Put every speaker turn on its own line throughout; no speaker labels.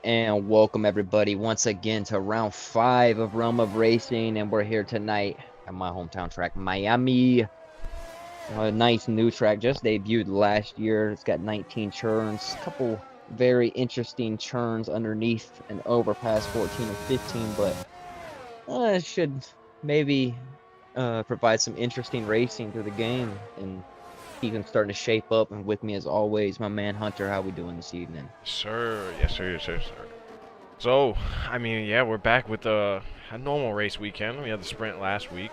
And welcome everybody once again to round 5 of Realm of Racing, and we're here tonight at my hometown track, Miami. A nice new track, just debuted last year. It's got 19 churns, a couple very interesting churns underneath an overpass 14 and 15, but it should maybe provide some interesting racing through the game and keep him starting to shape up. And with me as always, my man Hunter. How we doing this evening?
Sir, yes sir, yes sir, sir. So, I mean, yeah, we're back with a normal race weekend. We had the sprint last week.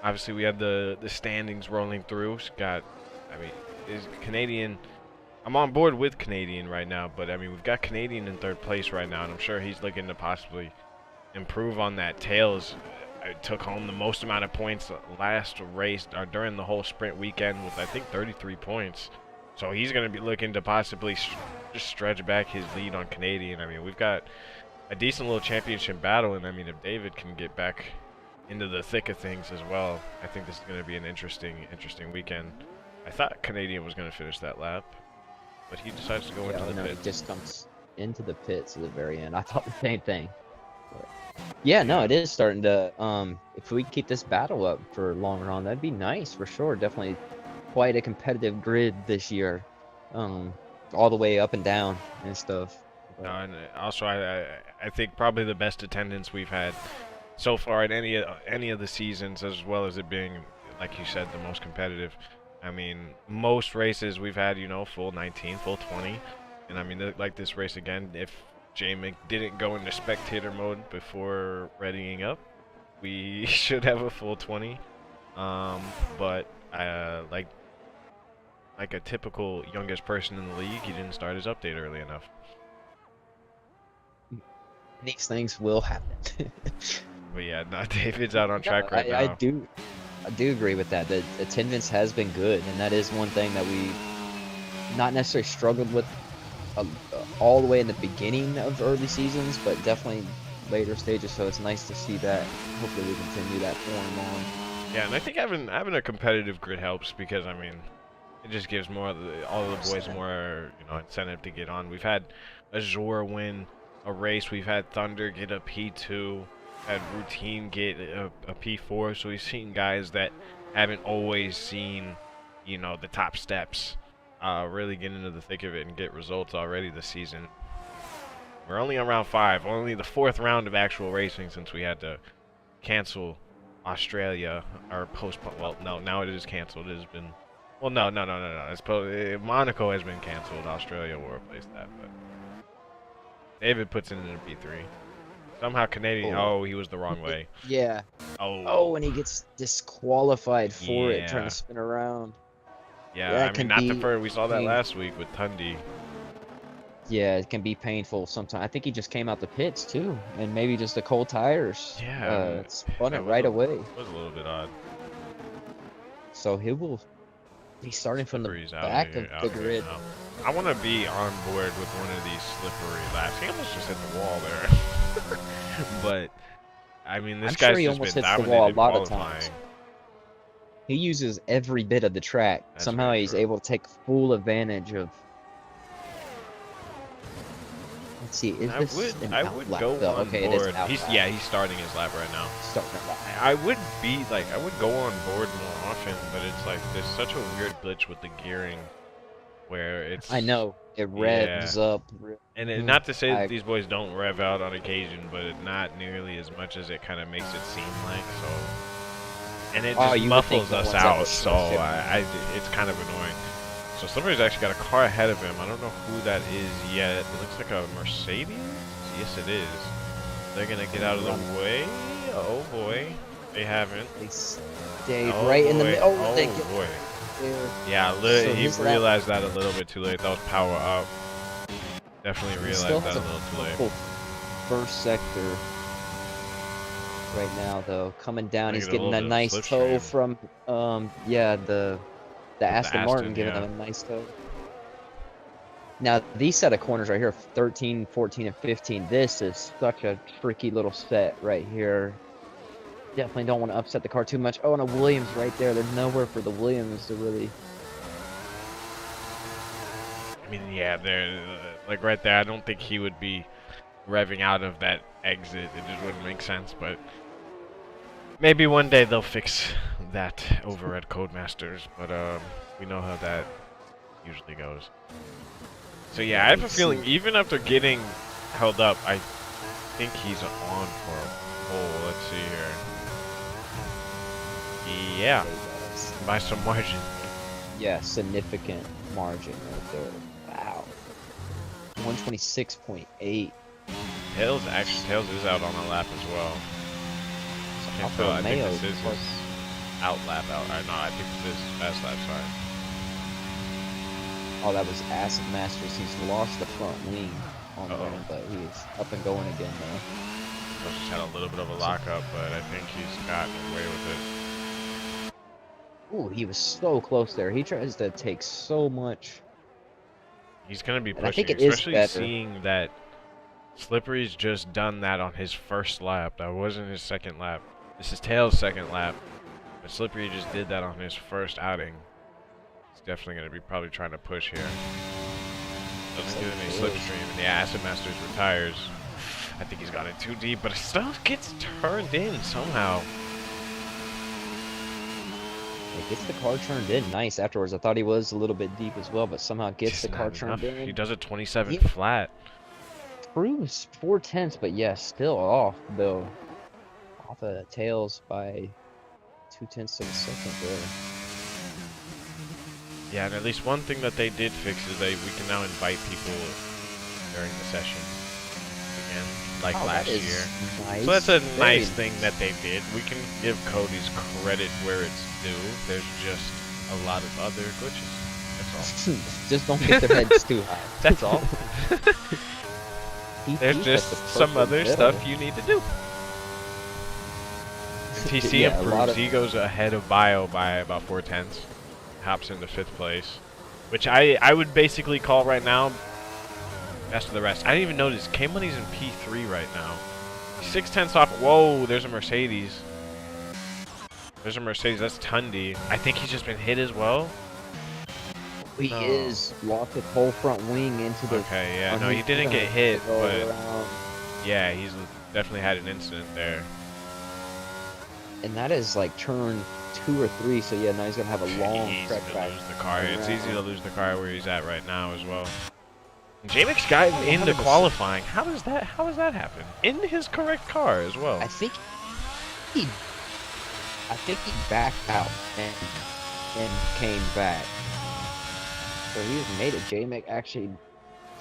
Obviously, we had the standings rolling through. It's got, I mean, is Canadian. I'm on board with Canadian right now, but I mean, we've got Canadian in third place right now, and I'm sure he's looking to possibly improve on that. Tails took home the most amount of points last race or during the whole sprint weekend with I think 33 points. So he's going to be looking to possibly just stretch back his lead on Canadian. I mean, we've got a decent little championship battle, and I mean, if David can get back into the thick of things as well, I think this is going to be an interesting weekend. I thought Canadian was going to finish that lap, but he decides to go into the pit.
He just comes into the pits at the very end. I thought the same thing. But yeah, no, it is starting to. If we keep this battle up for longer on, that'd be nice for sure. Definitely quite a competitive grid this year, all the way up and down and stuff.
No, and also I think probably the best attendance we've had so far in any of the seasons, as well as it being, like you said, the most competitive. I mean, most races we've had, you know, full 19, full 20, and I mean, like this race again, if J-Mick didn't go into spectator mode before readying up, we should have a full 20. But like a typical youngest person in the league, he didn't start his update early enough.
These things will happen.
But yeah, no, David's out on track
No,
right
I
now.
do agree with that. The attendance has been good, and that is one thing that we not necessarily struggled with all the way in the beginning of early seasons, but definitely later stages. So it's nice to see that. Hopefully, we continue that form on.
Yeah, and I think having a competitive grid helps because I mean, it just gives all the boys more incentive to get on. We've had Azure win a race. We've had Thunder get a P2. Had Routine get a P4. So we've seen guys that haven't always seen, the top steps, really get into the thick of it and get results already this season. We're only on round 5, only the 4th round of actual racing since we had to cancel Australia or postpone. Well, no, now it is canceled. It has been. Well, no. Monaco has been canceled. Australia will replace that, but David puts it in a P3. Somehow Canadian. Oh, he was the wrong way.
Yeah. Oh, and he gets disqualified for it, trying to spin around.
Yeah, I mean, not the first. We saw that last week with Tundi.
Yeah, it can be painful sometimes. I think he just came out the pits too, and maybe just the cold tires.
Yeah,
spun it right away.
It was a little bit odd.
So he will be starting from the back of the grid.
I want to be on board with one of these slippery laps. He almost just hit the wall there. But I mean, this guy's
he
just
almost
been
hits the wall a lot of
qualifying.
times. He uses every bit of the track.
That's
somehow he's able to take full advantage of. Let's see. Is this
I would go on board. He's starting his lap right now. I would go on board more often, but it's like there's such a weird glitch with the gearing where it's.
I know it revs up.
And not to say that these boys don't rev out on occasion, but not nearly as much as it kind of makes it seem like. So, and it just muffles us out. So it's kind of annoying. So somebody's actually got a car ahead of him. I don't know who that is yet. It looks like a Mercedes. Yes, it is. They're gonna get out of the way. Oh boy, they haven't.
They stayed right in the middle.
Oh boy. Yeah, he realized that a little bit too late. That was power up. Definitely realized that a little too late.
First sector right now, though, coming down. He's getting a nice tow from the Aston Martin, giving them a nice tow. Now, these set of corners right here, 13, 14, and 15, this is such a tricky little set right here. Definitely don't want to upset the car too much. Oh, and a Williams right there. There's nowhere for the Williams to really...
I mean, yeah, like right there, I don't think he would be revving out of that exit. It just wouldn't make sense, but maybe one day they'll fix that over at Codemasters, but we know how that usually goes. So yeah, I have a feeling even after getting held up, I think he's on for a pole. Let's see here. Yeah, by some margin.
Yeah, significant margin right there. Wow. 126.8.
Tails is out on a lap as well. I think this is his out lap out. No, I think this is fast lap, sorry.
Oh, that was Acid Masters. He's lost the front wing on there, but he's up and going again now.
Just had a little bit of a lockup, but I think he's gotten away with it.
Ooh, he was so close there. He tries to take so much.
He's going to be
And I think
pushing,
it is
especially
better.
seeing that Slippery's just done that on his first lap. That wasn't his second lap. This is Tails' second lap. But Slippery just did that on his first outing. He's definitely going to be probably trying to push here. Doesn't get any slipstream, and yeah, Acid Masters retires. I think he's got it too deep, but it still gets turned in somehow.
It gets the car turned in nice afterwards. I thought he was a little bit deep as well, but somehow gets
Just
the car
not
turned
enough.
in.
He does a 27 flat.
Proves 4/10, but yeah, still off though. Off of Tails by 0.2 of a second there.
Yeah, and at least one thing that they did fix is that we can now invite people during the session again, like last year.
Nice.
So that's a nice thing that they did. We can give Cody's credit where it's due. There's just a lot of other glitches. That's all.
Just don't get their heads too high.
That's all. There's just some other stuff you need to do. And TC improves. He goes ahead of Bio by about 4/10. Hops into 5th place, which I would basically call right now best of the rest. I didn't even notice K-Money's in P3 right now. 6/10 off. Whoa, there's a Mercedes. There's a Mercedes. That's Tundi. I think he's just been hit as well.
He is locked his whole front wing into the.
Okay, yeah, no, he didn't get hit, but yeah, he's definitely had an incident there.
And that is like turn 2 or 3, so yeah, now he's gonna have a long trek back.
Lose the car. It's easy to lose the car where he's at right now as well. J-Mix got into qualifying. How does that happen? In his correct car as well.
I think he backed out and came back. So he's made it. J-Mix actually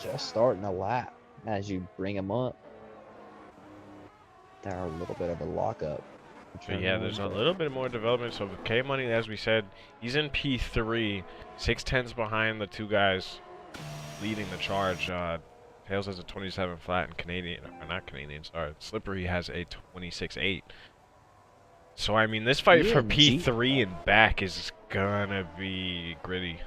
just starting a lap as you bring him up. There are a little bit of a lockup.
But yeah, there's a little bit more development. So with K-Money, as we said, he's in P3, 6/10 behind the two guys leading the charge. Tails has a 27 flat, and Slippery has a 26.8. So I mean, this fight for P3 and back is gonna be gritty.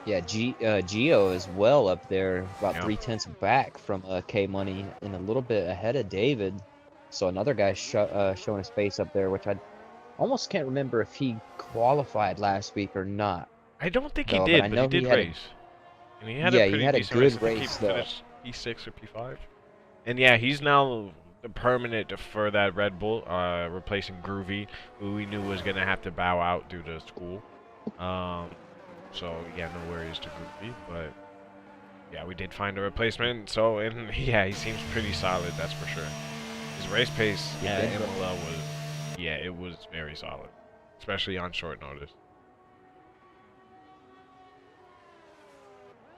Yeah, Geo is well up there, about 3/10 back from K-Money, and a little bit ahead of David. So another guy showing his face up there, which I almost can't remember if he qualified last week or not.
I don't think he did, but he did race. And he had a pretty decent
good race though.
P6 or P5. And yeah, he's now the permanent for that Red Bull, replacing Groovy, who we knew was gonna have to bow out due to school. So yeah, no worries to Groovy, but yeah, we did find a replacement. So and yeah, he seems pretty solid, that's for sure. His race pace at MLL it was very solid, especially on short notice.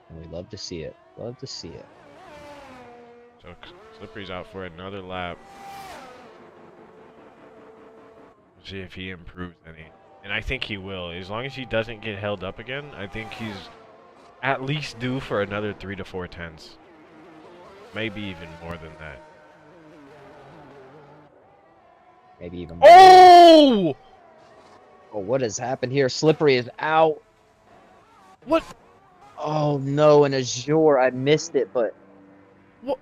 And we love to see it. Love to see it.
So Slippery's out for another lap. We'll see if he improves any. And I think he will. As long as he doesn't get held up again, I think he's at least due for another 3 to 4/10. Maybe even more than that.
Maybe even more.
Oh!
Oh, what has happened here? Slippery is out.
What?
Oh no, and Azure, I missed it, but
what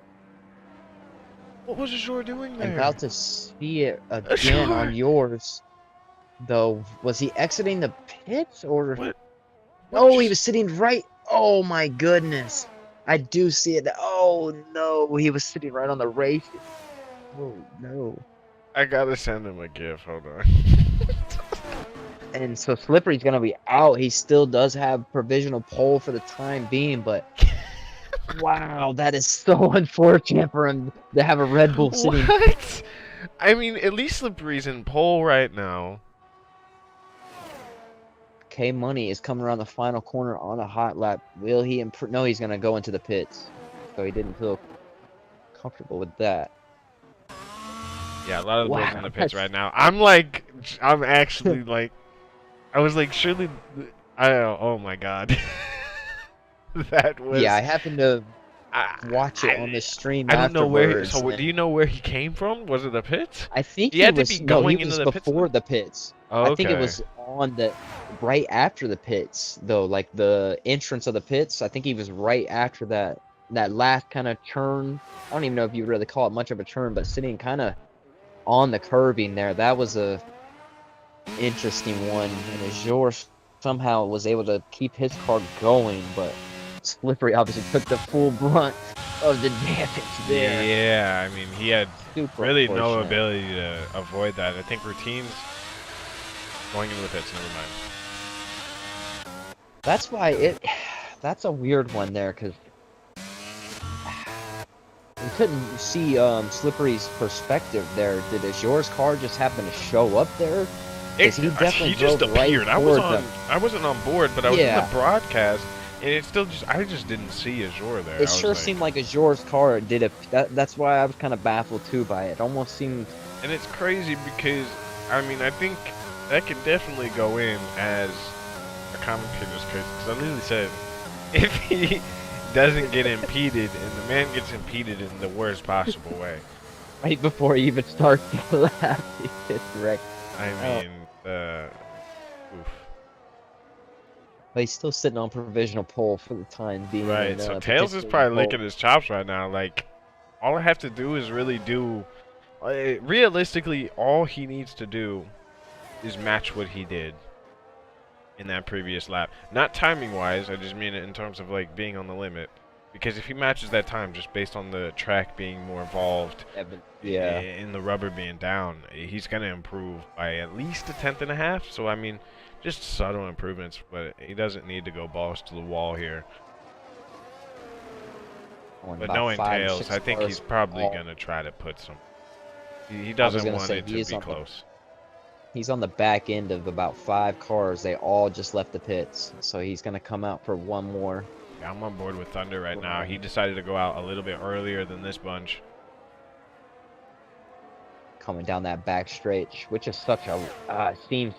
was Azure doing there?
I'm about to see it again on yours. Though, was he exiting the pits or?
What
No, he was sitting right. Oh my goodness. I do see it. Oh no, he was sitting right on the race. Oh no.
I gotta send him a gift. Hold on.
And so Slippery's gonna be out. He still does have provisional pole for the time being, but wow, that is so unfortunate for him to have a Red Bull sitting.
What? I mean, at least Slippery's in pole right now.
K Money is coming around the final corner on a hot lap. Will he improve? No, he's gonna go into the pits. So he didn't feel comfortable with that.
Yeah, a lot of the Bulls in the pits
that's-
right now. I'm actually like, I was like, surely, oh my god. That was.
Yeah, I happened to
I,
watch it on the stream
I don't know where.
afterwards.
So, do you know where he came from? Was it the pits?
I think
He had to
was
be
no, he
going into
was
the pits
before
then?
the pits.
Oh,
I think it
okay.
was on the right after the pits though, like the entrance of the pits. I think he was right after that last kind of turn. I don't even know if you really call it much of a turn, but sitting kind of on the curving there. That was a interesting one. And Azure somehow was able to keep his car going, but Slippery obviously took the full brunt of the damage there.
Yeah, I mean, he had
Super
really no
unfortunate.
ability to avoid that. I think routines going into the pits. Never mind.
That's why that's a weird one there, because we couldn't see Slippery's perspective there. Did Azure's car just happen to show up there? Because he definitely
He just
drove right
appeared.
toward them.
I wasn't on board, but I was in
Yeah.
the broadcast, and it still just I just didn't see Azure there.
It sure seemed like Azure's car did it. That's why I was kind of baffled too by it. It almost seemed.
And it's crazy because I mean I think that could definitely go in as a commentator's curse because I literally said if he doesn't get impeded and the man gets impeded in the worst possible way.
Right before he even starts the lap, he gets wrecked.
I mean, oof.
But he's still sitting on provisional pole for the time being.
Right,
and,
so Tails is probably licking his chops right now. Like, all I have to do is really do. Realistically, all he needs to do is match what he did in that previous lap. Not timing-wise, I just mean it in terms of, like, being on the limit. Because if he matches that time just based on the track being more involved,
yeah,
in the rubber being down, he's going to improve by at least a tenth and a half. So, I mean, just subtle improvements, but he doesn't need to go balls to the wall here. But knowing Tails, I think he's probably going to try to put some. He doesn't want it to be close.
He's on the back end of about 5 cars. They all just left the pits. So he's going to come out for one more.
Yeah, I'm on board with Thunder right now. He decided to go out a little bit earlier than this bunch.
Coming down that back stretch, which is such a seems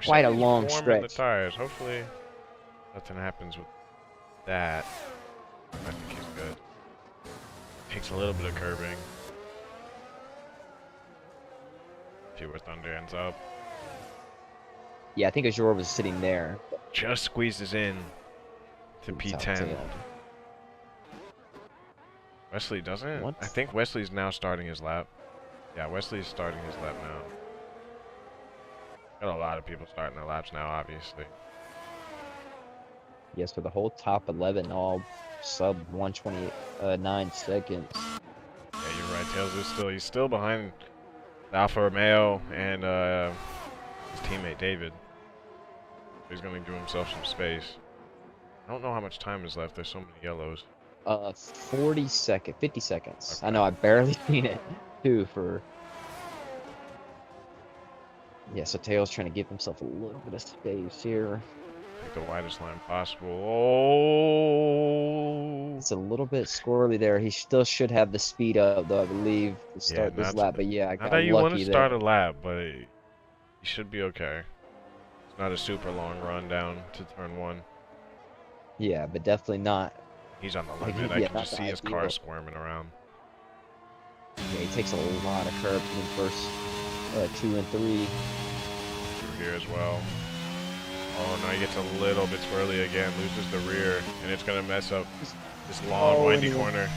quite a long stretch.
The tires. Hopefully, nothing happens with that. I think he's good. Takes a little bit of curving. See where Thunder ends up.
Yeah, I think Azure was sitting there.
Just squeezes in to P10. Wesley doesn't?
What?
I think Wesley's now starting his lap. Yeah, Wesley's starting his lap now. Got a lot of people starting their laps now, obviously.
Yes, for the whole top 11, all sub 129 seconds.
Yeah, you're right. Tails is he's still behind Alfa Romeo and his teammate David. He's going to give himself some space. I don't know how much time is left. There's so many yellows.
50 seconds.
Okay.
I know, I barely seen it, too, for... Yeah, so Tails trying to give himself a little bit of space here.
Take the widest line possible. Oh!
It's a little bit squirrely there. He still should have the speed up, though, I believe, to start this lap. But yeah, I got
not that you
lucky
want to start
there.
a lap, but you should be okay. It's not a super long run down to turn 1.
Yeah, but definitely not.
He's on the
Like,
limit.
yeah,
I can just see his car squirming around.
Yeah, he takes a lot of curves in the first 2 and 3.
Through here as well. Oh no, he gets a little bit swirly again, loses the rear, and it's gonna mess up this long windy corner.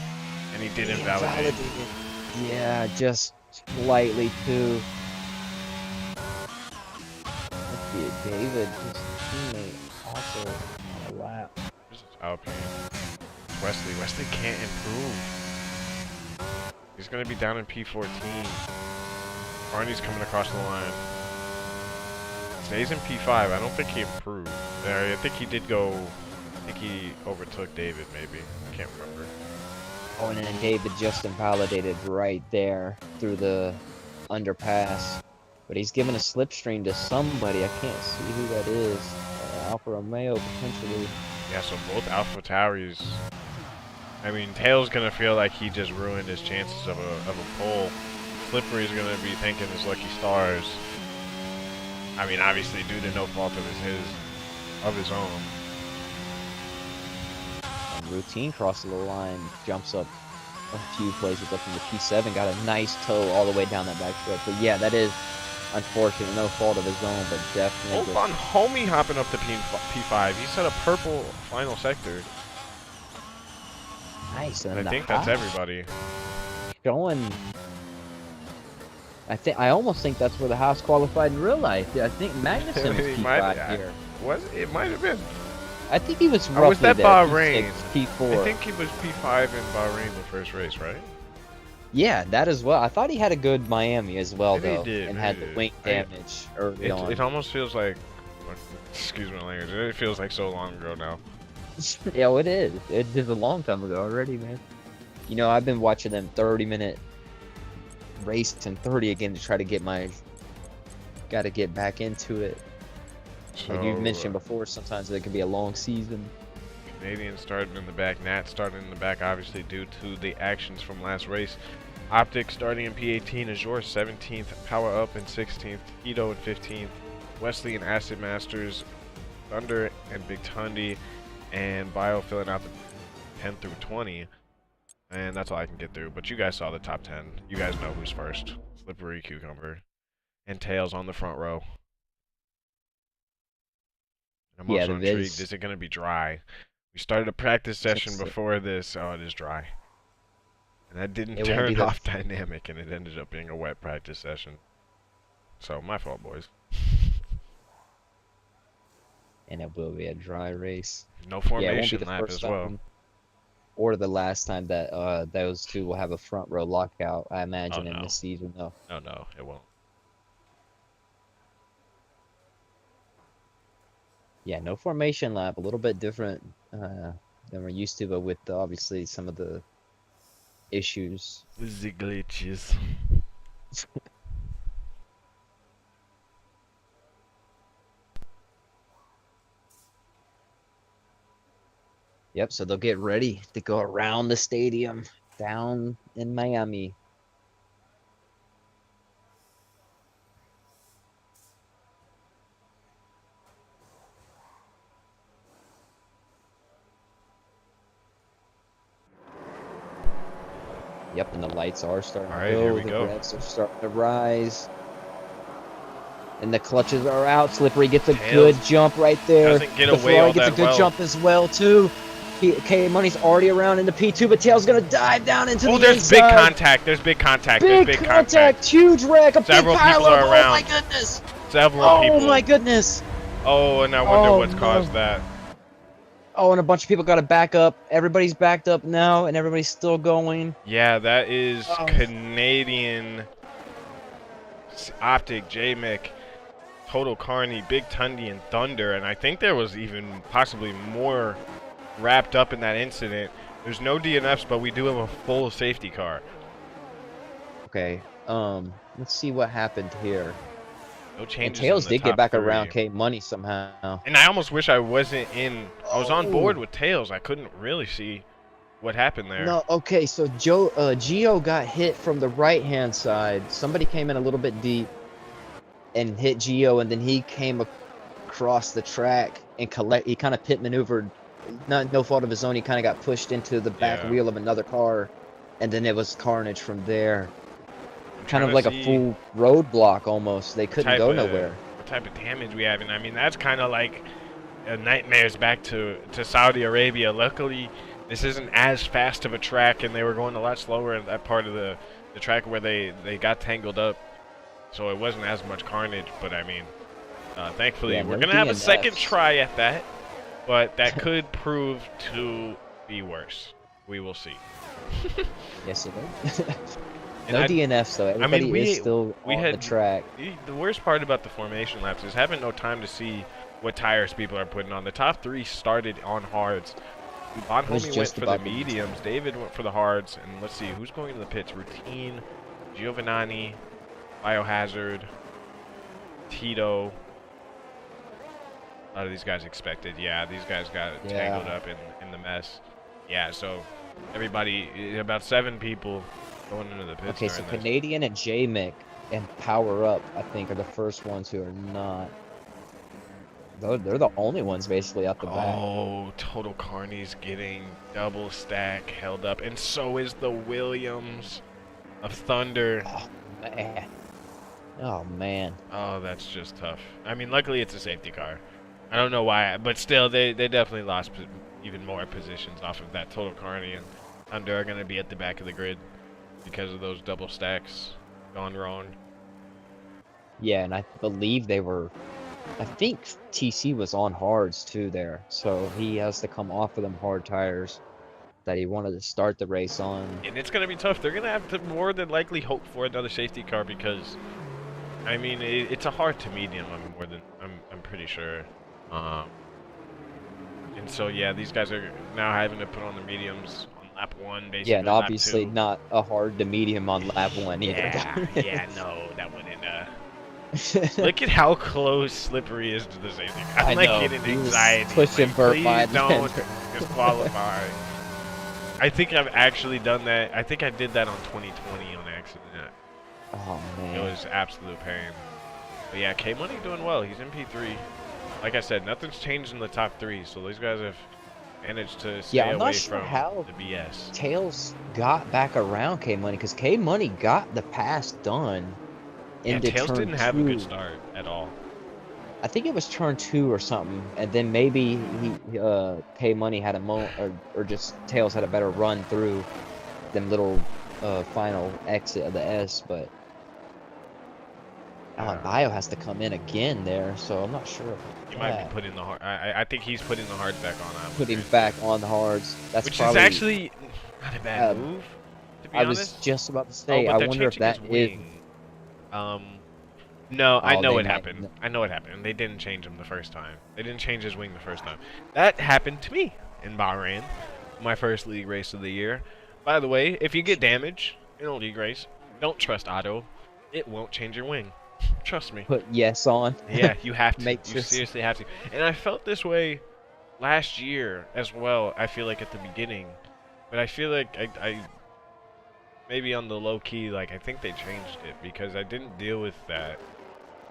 And he did invalidate.
Yeah, just slightly too. Let's see it, David, his teammate, also on a lap.
This is Alpine. Wesley. Wesley can't improve. He's going to be down in P14. Barney's coming across the line. Stays in P5. I don't think he improved. I think he did go... I think he overtook David, maybe. I can't remember.
Oh, and then David just invalidated right there through the underpass. But he's giving a slipstream to somebody. I can't see who that is. Alfa Romeo, potentially.
Yeah, so both Alpha Tauris. I mean, Tail's going to feel like he just ruined his chances of a pole. Slippery's going to be thanking his lucky stars. I mean, obviously, due to no fault of his own.
And routine crosses the line, jumps up a few places up in the P7, got a nice toe all the way down that back stretch. But yeah, that is unfortunate, no fault of his own, but definitely.
Oh, on Homie hopping up to P5. He set a purple final sector.
Nice.
And I think that's everybody.
Showing. I almost think that's where the Haas qualified in real life. I think Magnussen was P5 here.
It might have been.
I think he was roughly
was that
there,
Bahrain?
P4.
I think he was P5 in Bahrain the first race, right?
Yeah, that as well. I thought he had a good Miami as well,
Maybe
though, and had the wing damage early on.
It almost feels like, excuse my language, it feels like so long ago now.
Yeah, it is. It is a long time ago already, man. You know, I've been watching them 30-minute race and 30 again to try to get gotta get back into it.
So,
like you've mentioned before, sometimes it can be a long season.
Canadian starting in the back, Nat starting in the back, obviously due to the actions from last race. Optic starting in P18, Azure 17th, Power Up in 16th, Ito in 15th, Wesley and Acid Masters, Thunder and Big Tundi, and Bio filling out the 10 through 20. And that's all I can get through. But you guys saw the top 10. You guys know who's first. Slippery Cucumber. And Tails on the front row. I'm also intrigued. Is it going to be dry? We started a practice session before this. Oh, it is dry. And that didn't turn off dynamic, and it ended up being a wet practice session. So, my fault, boys.
And it will be a dry race.
No formation lap as well.
Or the last time that those two will have a front row lockout, I imagine, in this season, though.
No, it won't.
Yeah, no formation lap, a little bit different than we're used to, but with obviously some of the issues.
The glitches.
Yep, so they'll get ready to go around the stadium down in Miami. Yep, and the lights are starting to go.
Here we go.
The revs are starting to rise. And the clutches are out. Slippery gets a good jump right there.
Doesn't get away all that well.
Gets a good jump as well, too. K-Money's already around in the P2, but Tail's going to dive down into the
there's
inside.
Big contact. There's big contact.
Big contact. Huge wreck.
Several people are around.
Oh, my goodness.
Several people.
Oh, my goodness.
Oh, and I wonder what's caused that.
Oh, and a bunch of people got to back up. Everybody's backed up now, and everybody's still going.
Yeah, that is Canadian Optic, J-Mick, Total Carney, Big Tundi, and Thunder. And I think there was even possibly more wrapped up in that incident. There's no DNFs, but we do have a full safety car.
Okay, let's see what happened here.
No changes.
And Tails did get back around K-Money somehow.
And I almost wish I wasn't in. I was on board with Tails. I couldn't really see what happened there.
No, okay, so Gio got hit from the right-hand side. Somebody came in a little bit deep and hit Gio, and then he came across the track and he kind of pit maneuvered. No fault of his own. He kind of got pushed into the back wheel of another car, and then it was carnage from there. Kind of like a full roadblock almost. They couldn't go nowhere.
What type of damage we have, and I mean that's kind of like nightmares back to Saudi Arabia. Luckily, this isn't as fast of a track, and they were going a lot slower in that part of the track where they got tangled up, so it wasn't as much carnage. But I mean, thankfully we're gonna have a second try at that, but that could prove to be worse. We will see.
Yes, it is.
And
No DNFs though.
I mean,
Everybody is still
we
on the
had
track.
the worst part about the formation laps is having no time to see what tires people are putting on. The top 3 started on hards. Bon
was
Homie went
just
for the
about to mention
mediums. David went for the hards. And let's see who's going to the pits. Routine, Giovanni, Biohazard, Tito. A lot of these guys expected. Yeah, these guys got tangled up in the mess. Yeah, so everybody, about 7 people going into the pits.
Okay, so
during this.
Canadian and J-Mick and Power Up, I think, are the first ones who are not. They're the only ones basically out the back.
Oh, Total Carney's getting double stack held up, and so is the Williams of Thunder.
Oh man. Oh man.
Oh, that's just tough. I mean, luckily it's a safety car. I don't know why, but still, they definitely lost even more positions off of that. Total Carney and Thunder are going to be at the back of the grid because of those double stacks gone wrong.
Yeah, and I believe they were. I think TC was on hards too there, so he has to come off of them hard tires that he wanted to start the race on.
And it's going to be tough. They're going to have to more than likely hope for another safety car because, I mean, it's a hard to medium. I'm pretty sure. And so yeah, these guys are now having to put on the mediums on lap 1, basically.
Yeah, and obviously
lap 2.
not a hard to medium on lap 1 either.
Yeah, no, that wouldn't. Look at how close Slippery is to the safety car. I'm like getting anxiety.
Pushing
like,
by
please don't disqualify. I think I've actually done that. I think I did that on 2020 on accident.
Oh man.
It was absolute pain. But yeah, K Money doing well. He's in P3. Like I said, nothing's changed in the top 3, so these guys have managed to stay
I'm
away
not sure
from
how
the BS.
Tails got back around K Money because K Money got the pass done.
Yeah, Tails
turn
didn't have a
2.
good start at all.
I think it was turn 2 or something, and then maybe K Money had a moment, or just Tails had a better run through them little final exit of the S, but Alan Bio has to come in again there, so I'm not sure.
He might be putting the hard. I think he's putting the hards back on.
Putting back on the hards. That's
which
probably,
is actually not a bad move. To be honest,
was just about to say.
but
I wonder if that is.
No, I know it happened. I know it happened. They didn't change him the first time. They didn't change his wing the first time. That happened to me in Bahrain, my first league race of the year. By the way, if you get damage in a league race, don't trust auto. It won't change your wing. Trust me.
Put yes on.
Yeah, you have to.
Make
you
sure.
seriously have to. And I felt this way last year as well. I feel like at the beginning, but I feel like I maybe on the low key, like I think they changed it because I didn't deal with that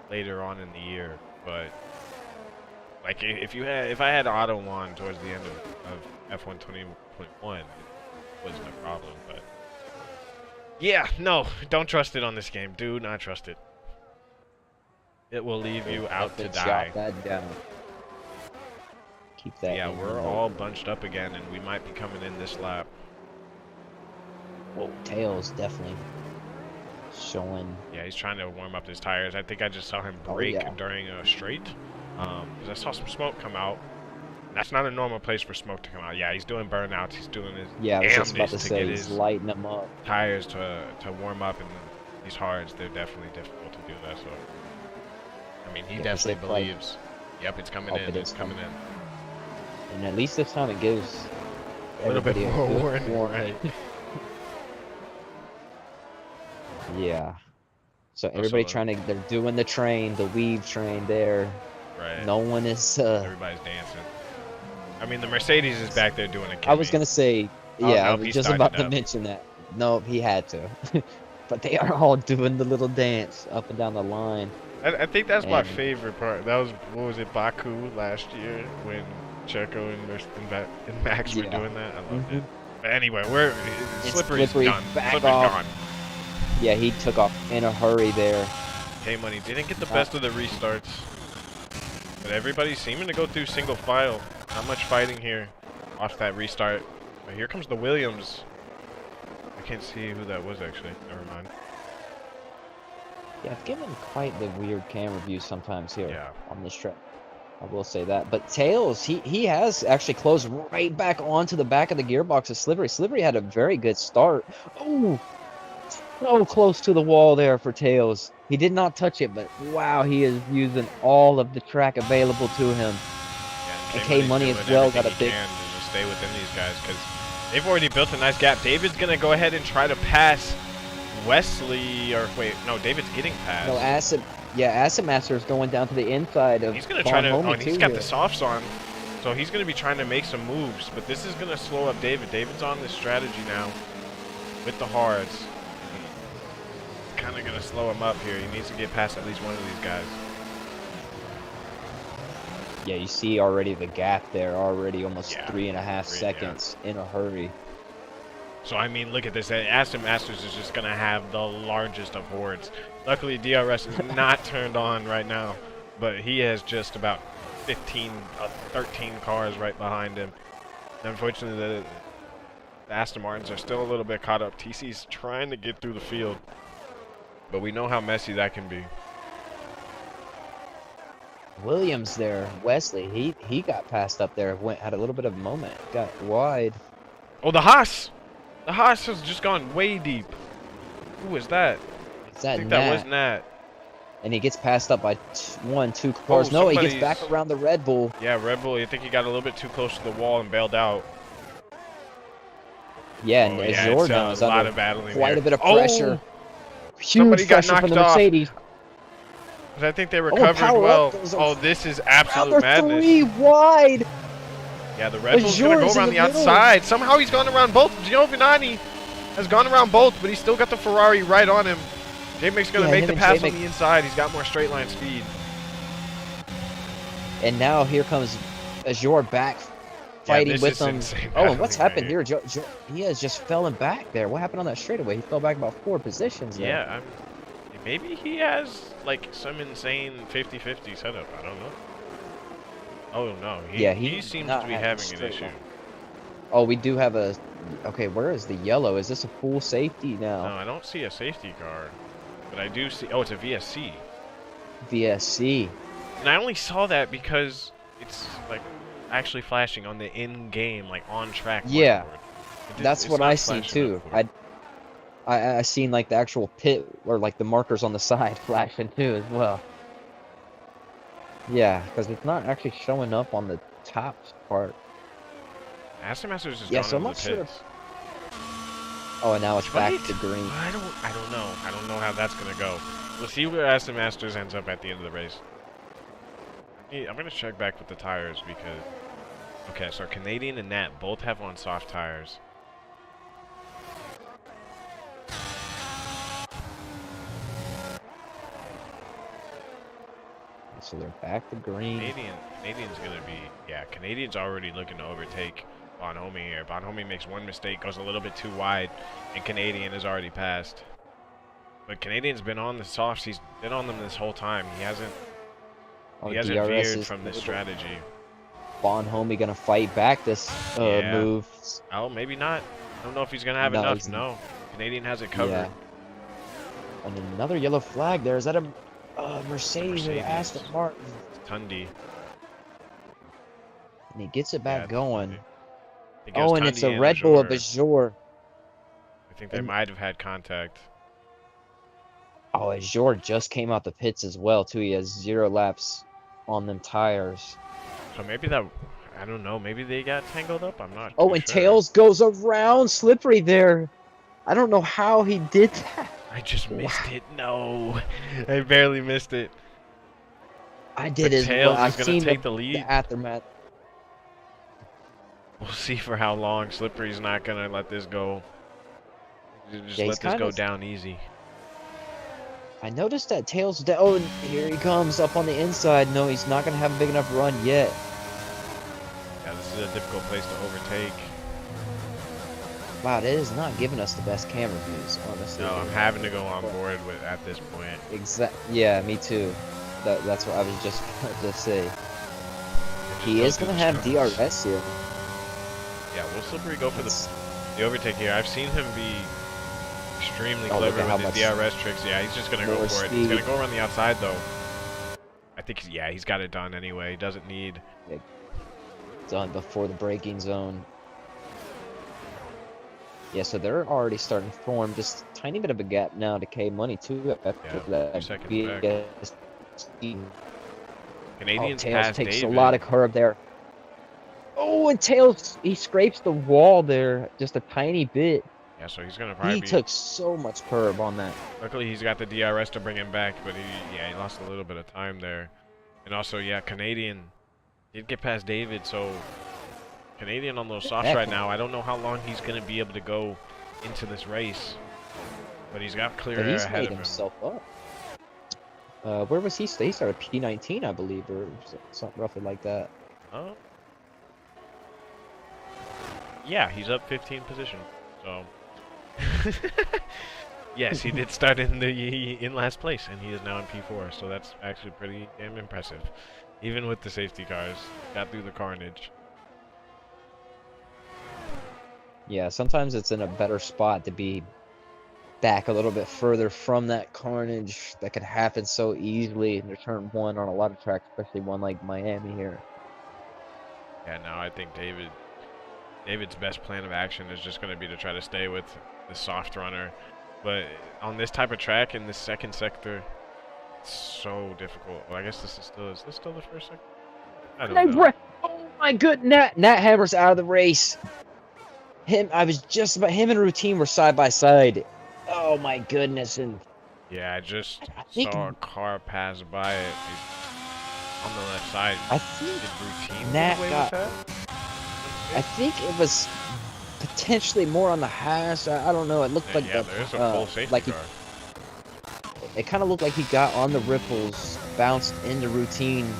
later on in the year. But like if I had auto on towards the end of F1 2021, it was no problem. But yeah, no, don't trust it on this game. Do not trust it. It will leave you out to die.
Jot that down. Keep that.
Yeah, we're all bunched up again, and we might be coming in this lap.
Whoa, Tails definitely showing.
Yeah, he's trying to warm up his tires. I think I just saw him brake during a straight, because I saw some smoke come out. That's not a normal place for smoke to come out. Yeah, he's doing burnouts. He's doing his
I was just about to say,
get
he's
his
lighting them up.
tires to warm up, and these hards, they're definitely difficult to do that. So, I mean, he definitely believes. Yep, it's coming in. It's coming in.
And at least this time it gives
a little bit more warning.
Right. Yeah. So everybody they're doing the train, the weave train there.
Right.
No one is.
Everybody's dancing. I mean, the Mercedes is back there doing a
I was gonna say, yeah, I was just about to
up.
mention that. No, he had to. But they are all doing the little dance up and down the line.
I think that's my favorite part. That was, what was it, Baku last year when Checo and Max were doing that? I loved it. But anyway, Slippery's gone.
Back
Slippery's
off.
gone.
Yeah, he took off in a hurry there.
K-Money didn't get the best of the restarts. But everybody's seeming to go through single file. Not much fighting here off that restart. But here comes the Williams. I can't see who that was actually. Never mind.
Yeah, I've given quite the weird camera views sometimes here on this track. I will say that. But Tails, he has actually closed right back onto the back of the gearbox of Slippery. Slippery had a very good start. Oh, so close to the wall there for Tails. He did not touch it, but wow, he is using all of the track available to him.
Yeah,
And
K
K
Money's
Money
doing
as well got
everything
a
he
big.
can to just stay within these guys because they've already built a nice gap. David's gonna go ahead and try to pass Wesley, or wait, no, David's getting passed.
No, Acid Master is going down to the inside of
He's gonna try to. Oh, and he's got
here.
the softs on, so he's gonna be trying to make some moves. But this is gonna slow up David. David's on this strategy now with the hards. It's kind of gonna slow him up here. He needs to get past at least one of these guys.
Yeah, you see already the gap there, already almost
Yeah,
3.5 seconds in a hurry.
So, I mean, look at this. Aston Masters is just going to have the largest of hordes. Luckily, DRS is not turned on right now, but he has just about 13 cars right behind him. Unfortunately, the Aston Martins are still a little bit caught up. TC's trying to get through the field, but we know how messy that can be.
Williams there, Wesley, he got passed up there, had a little bit of a moment, got wide.
Oh, the Haas! The Haas has just gone way deep. Who was that?
Is that
I think
Nat?
that was Nat.
And he gets passed up by two cars. No, he gets back around the Red Bull.
Yeah, Red Bull, I think he got a little bit too close to the wall and bailed out.
Yeah, and Jordan was under quite a bit of pressure. Huge pressure from the Mercedes.
I think they recovered well. Oh, this is absolute madness.
3 wide.
Yeah, the Red Bull's going to go around the outside. Somehow he's gone around both. Giovinazzi has gone around both, but he's still got the Ferrari right on him. J-Mic's going to make the pass on the inside. He's got more straight line speed.
And now here comes Azure back fighting with them. Oh, and what's happened here? He has just fallen back there. What happened on that straightaway? He fell back about 4 positions there.
Yeah, maybe he has like some insane 50-50 setup. I don't know. Oh no, he seems to be having an issue.
Oh, we do have a. Okay, where is the yellow? Is this a full safety now?
No, I don't see a safety car, but I do see. Oh, it's a VSC.
VSC.
And I only saw that because it's like actually flashing on the in-game, like on-track.
Yeah, that's what I see too. I seen like the actual pit or like the markers on the side flashing too as well. Yeah, because it's not actually showing up on the top part.
Aston Masters is
so I'm not sure. Oh, and now it's back to green.
I don't know. I don't know how that's gonna go. We'll see where Aston Masters ends up at the end of the race. I'm gonna check back with the tires because. Okay, so Canadian and Nat both have on soft tires.
So they're back to green.
Canadian's gonna be, yeah, Canadian's already looking to overtake Bonhomme here. Bonhomme makes one mistake, goes a little bit too wide, and Canadian has already passed. But Canadian's been on the softs. He's been on them this whole time. He hasn't veered from this strategy.
Bonhomme gonna fight back this move.
Oh, maybe not. I don't know if he's gonna have enough. No, Canadian has it covered.
Yeah. And another yellow flag there. Is that a Mercedes or Aston Martin?
Tundy.
And he gets it back going.
Oh,
and it's a Red Bull of Azure.
I think they might have had contact.
Oh, Azure just came out the pits as well, too. He has 0 laps on them tires.
So maybe that, I don't know, maybe they got tangled up? I'm not
Oh, and sure. Tails goes around Slippery there. I don't know how he did that.
I just missed it. No, I barely missed it.
I did as well.
I've seen the lead.
The aftermath.
We'll see for how long. Slippery's not gonna let this go. Just let this go down easy.
I noticed that Tails down. Oh, and here he comes up on the inside. No, he's not gonna have a big enough run yet.
Yeah, this is a difficult place to overtake.
Wow, that is not giving us the best camera views, honestly.
No, I'm having to go on board with at this point.
Yeah, me too. That's what I was just about to say. He is gonna have DRS here.
Yeah, will Slippery go for the overtake here? I've seen him be extremely clever with his DRS tricks. Yeah, he's just gonna go for it. He's gonna go around the outside though. I think, yeah, he's got it done anyway. He doesn't need.
Yeah, done before the braking zone. Yeah, so they're already starting to form just a tiny bit of a gap now to K Money too after
Yeah, 2
that
seconds back.
BS. Oh,
Canadians
Tails
passed
takes a
David.
lot of curb there. Oh, and Tails, he scrapes the wall there just a tiny bit.
Yeah, so he's gonna probably
He
be.
took so much curb on that.
Luckily, he's got the DRS to bring him back, but he lost a little bit of time there. And also, yeah, Canadian did get past David, so Canadian on those softs right now. I don't know how long he's gonna be able to go into this race, but he's got clear
But
air
he's
ahead
made
of him.
himself up. Where was he? He started P19, I believe, or something roughly like that.
Oh. Yeah, he's up 15 position. So. Yes, he did start in last place, and he is now in P4. So that's actually pretty damn impressive, even with the safety cars. Got through the carnage.
Yeah, sometimes it's in a better spot to be back a little bit further from that carnage that could happen so easily in turn one on a lot of tracks, especially one like Miami here.
Yeah, now I think David's best plan of action is just going to be to try to stay with the soft runner. But on this type of track in this second sector, it's so difficult. Well, I guess is this still the first sector? I don't know.
Oh my goodness, Nat Hammer's out of the race. Him and Routine were side by side. Oh my goodness, and
yeah, I just
think
saw a car pass by it on the left side.
I think
Did Routine
Nat
get away
got.
with that?
I think it was potentially more on the hash. I don't know. It looked like
there's a full safety car.
It kind of looked like he got on the ripples, bounced into Routine.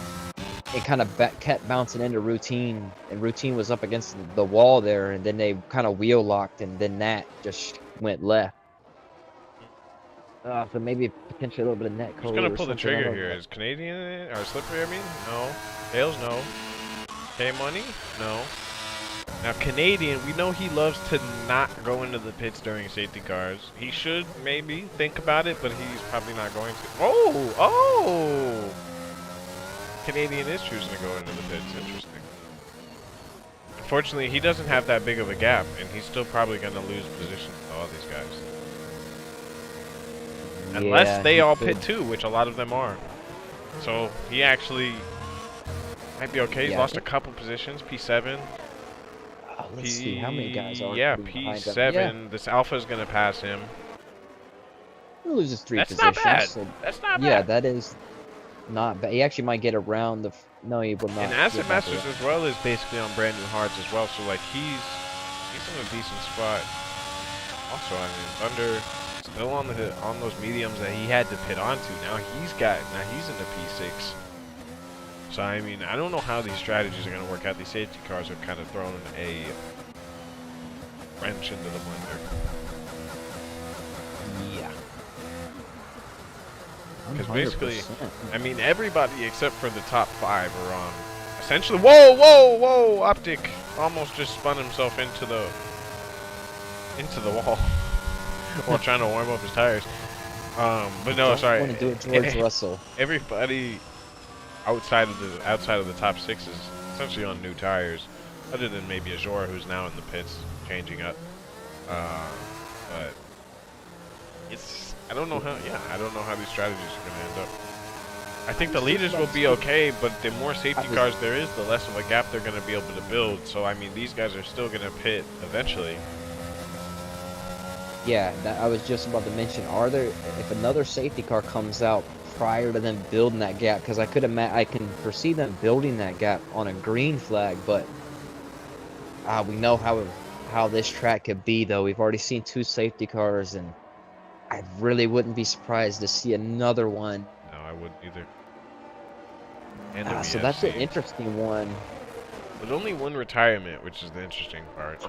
It kind of kept bouncing into Routine, and Routine was up against the wall there, and then they kind of wheel locked, and then Nat just went left. So maybe potentially a little bit of net code.
Who's gonna pull the trigger here? Is Canadian or Slippery? I mean, no. Tails, no. K Money, no. Now Canadian, we know he loves to not go into the pits during safety cars. He should maybe think about it, but he's probably not going to. Oh! Canadian is choosing to go into the pits. Interesting. Unfortunately, he doesn't have that big of a gap, and he's still probably going to lose positions to all these guys.
Yeah,
unless they all pit too, which a lot of them are. So he actually might be okay. He's lost a couple positions. P7.
Let's see how many guys are.
Yeah, P7. Yeah. This Alpha is going to pass him.
He loses 3
That's
positions.
Not bad.
So
that's not bad.
Yeah, that is not bad. He actually might get around the. No, he will not.
And Asset Masters as well is basically on brand new hards as well. So like he's in a decent spot. Also, I mean, Thunder still on those mediums that he had to pit onto. Now he's into P6. So I mean, I don't know how these strategies are going to work out. These safety cars have kind of thrown a wrench into the blender.
Yeah.
Because basically, I mean, everybody except for the top 5 are on. Essentially, whoa! Optic almost just spun himself into the wall while trying to warm up his tires. But no, sorry.
I want to do it, George Russell.
Everybody outside of the top 6 is essentially on new tires, other than maybe Azor, who's now in the pits changing up. But I don't know how these strategies are going to end up. I think the leaders will be okay, but the more safety cars there is, the less of a gap they're going to be able to build. So I mean, these guys are still going to pit eventually.
Yeah, I was just about to mention. If another safety car comes out prior to them building that gap, because I can foresee them building that gap on a green flag, but we know how this track could be, though. We've already seen 2 safety cars, and I really wouldn't be surprised to see another one.
No, I wouldn't either.
So that's an interesting one.
With only 1 retirement, which is the interesting part.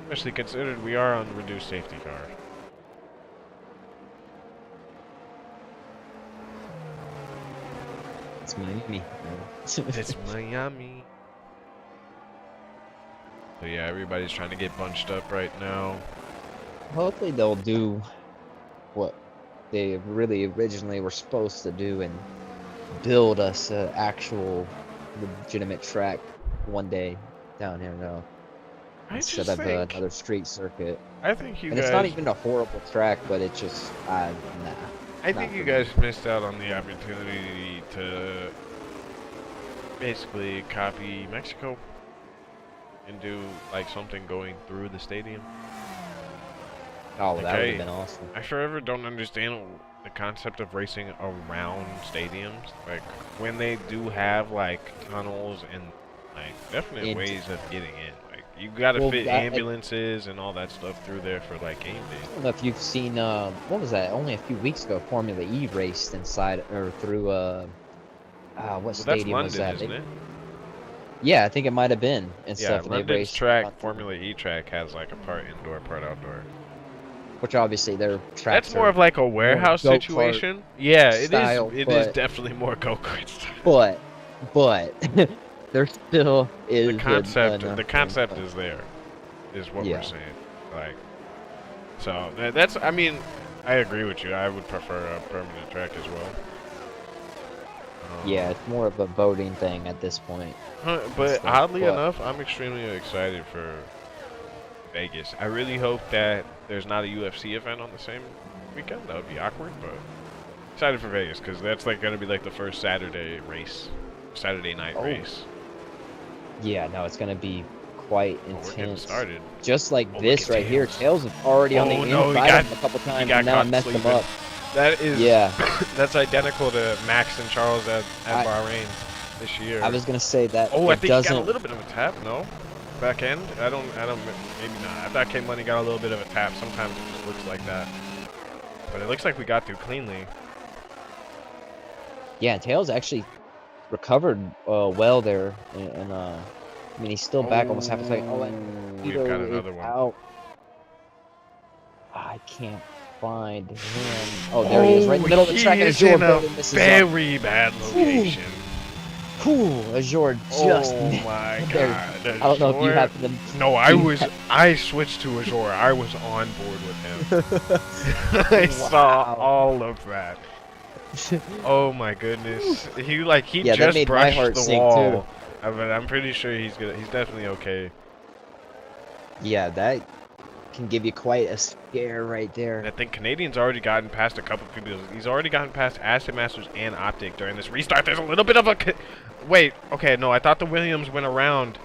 Especially considered we are on reduced safety car.
It's Miami.
It's Miami. So yeah, everybody's trying to get bunched up right now.
Hopefully they'll do what they really originally were supposed to do and build us an actual legitimate track one day down here now
I
instead
just
of
think
another street circuit.
I think you
And it's not
guys
even a horrible track, but it's just nah.
I
Not
think you
for me.
guys missed out on the opportunity to basically copy Mexico and do like something going through the stadium.
Oh,
Like,
that would have been awesome.
I forever don't understand the concept of racing around stadiums. Like when they do have like tunnels and like definite ways of getting in. Like you gotta
Well,
fit
that-
ambulances and all that stuff through there for like game
I
day.
don't know if you've seen what was that? Only a few weeks ago, Formula E raced inside or through what
Well, that's
stadium was
London,
that?
isn't it?
Yeah, I think it might have been and
Yeah,
stuff. And they
London's
raced
track, Formula E track, has like a part indoor, part outdoor.
which obviously their tracks
That's more
are
of like a warehouse
go-kart
situation. Yeah, it
style,
is. It is
but-
definitely more go-kart style.
but there still is
The concept,
enough
the
room,
concept
but-
is there, is what
Yeah.
we're saying. Like, so that's. I mean, I agree with you. I would prefer a permanent track as well.
Yeah, it's more of a voting thing at this point.
But
Stuff,
oddly
but-
enough, I'm extremely excited for Vegas. I really hope that there's not a UFC event on the same weekend. That would be awkward, but excited for Vegas because that's like gonna be like the first Saturday race, Saturday night
Oh.
race.
Yeah, no, it's gonna be quite
Oh, we're getting
intense.
started.
Just like
Oh,
this
look at
right here.
Tails.
Tails is already on the
Oh, no, he
inside
got-
of him a couple times,
got
and now I
caught
messed him
sleeping.
up.
That is,
Yeah,
that's identical to Max and Charles at
I-
Bahrain this year.
I was gonna say that.
Oh, I
it
think he
doesn't.
got a little bit of a tap. No, back end. I don't. Maybe not. I thought K Money got a little bit of a tap. Sometimes it just looks like that. But it looks like we got through cleanly.
Yeah, Tails actually recovered well there, and I mean he's still back almost half a second. Oh, and
We've
Ito
got
is
another one.
out. I can't find him. Oh, there he is, right in the middle of the track.
He
And
is
Azure
in a
barely misses up.
very bad location.
Cool, Azure just.
Oh my
There.
god.
I don't know if you
Azure-
happen to.
No, I switched to Azure. I was on board with him. I saw
Wow.
all of that. Oh my goodness. He
Yeah, that
just
made my
brushed
heart
the
sink,
wall. But I'm pretty sure he's definitely okay.
Yeah, that can give you quite a scare right
And
there.
I think Canadian's already gotten past a couple people. He's already gotten past Acid Masters and Optic during this restart. There's a little bit of a wait. Okay, no, I thought the Williams went around.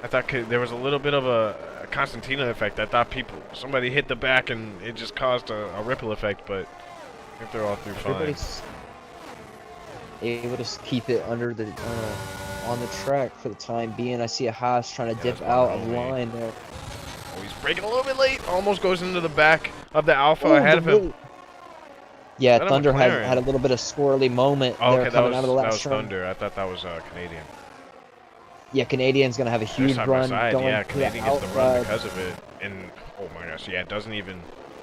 I thought there was a little bit of a Constantina effect. I thought somebody hit the back and it just caused a ripple effect. But I think they're all through fine.
Everybody's able to keep it under the on the track for the time being. I see a Haas trying to
Yeah,
dip
that's
out
one
of
homie.
line there.
Oh, he's breaking a little bit late. Almost goes into the back of the Alpha
Ooh,
ahead
the
of him.
real- Yeah,
Is that a
Thunder
McLaren?
had a little bit of squirrely moment
Oh,
there
okay, that
coming
was,
out of the
that
last
was
turn.
Thunder. I thought that was Canadian.
Yeah, Canadian's gonna have a
They're
huge
side by
run
side.
going
Yeah,
to the
Canadian gets the run
outside.
because of it. And oh my gosh, yeah, it doesn't even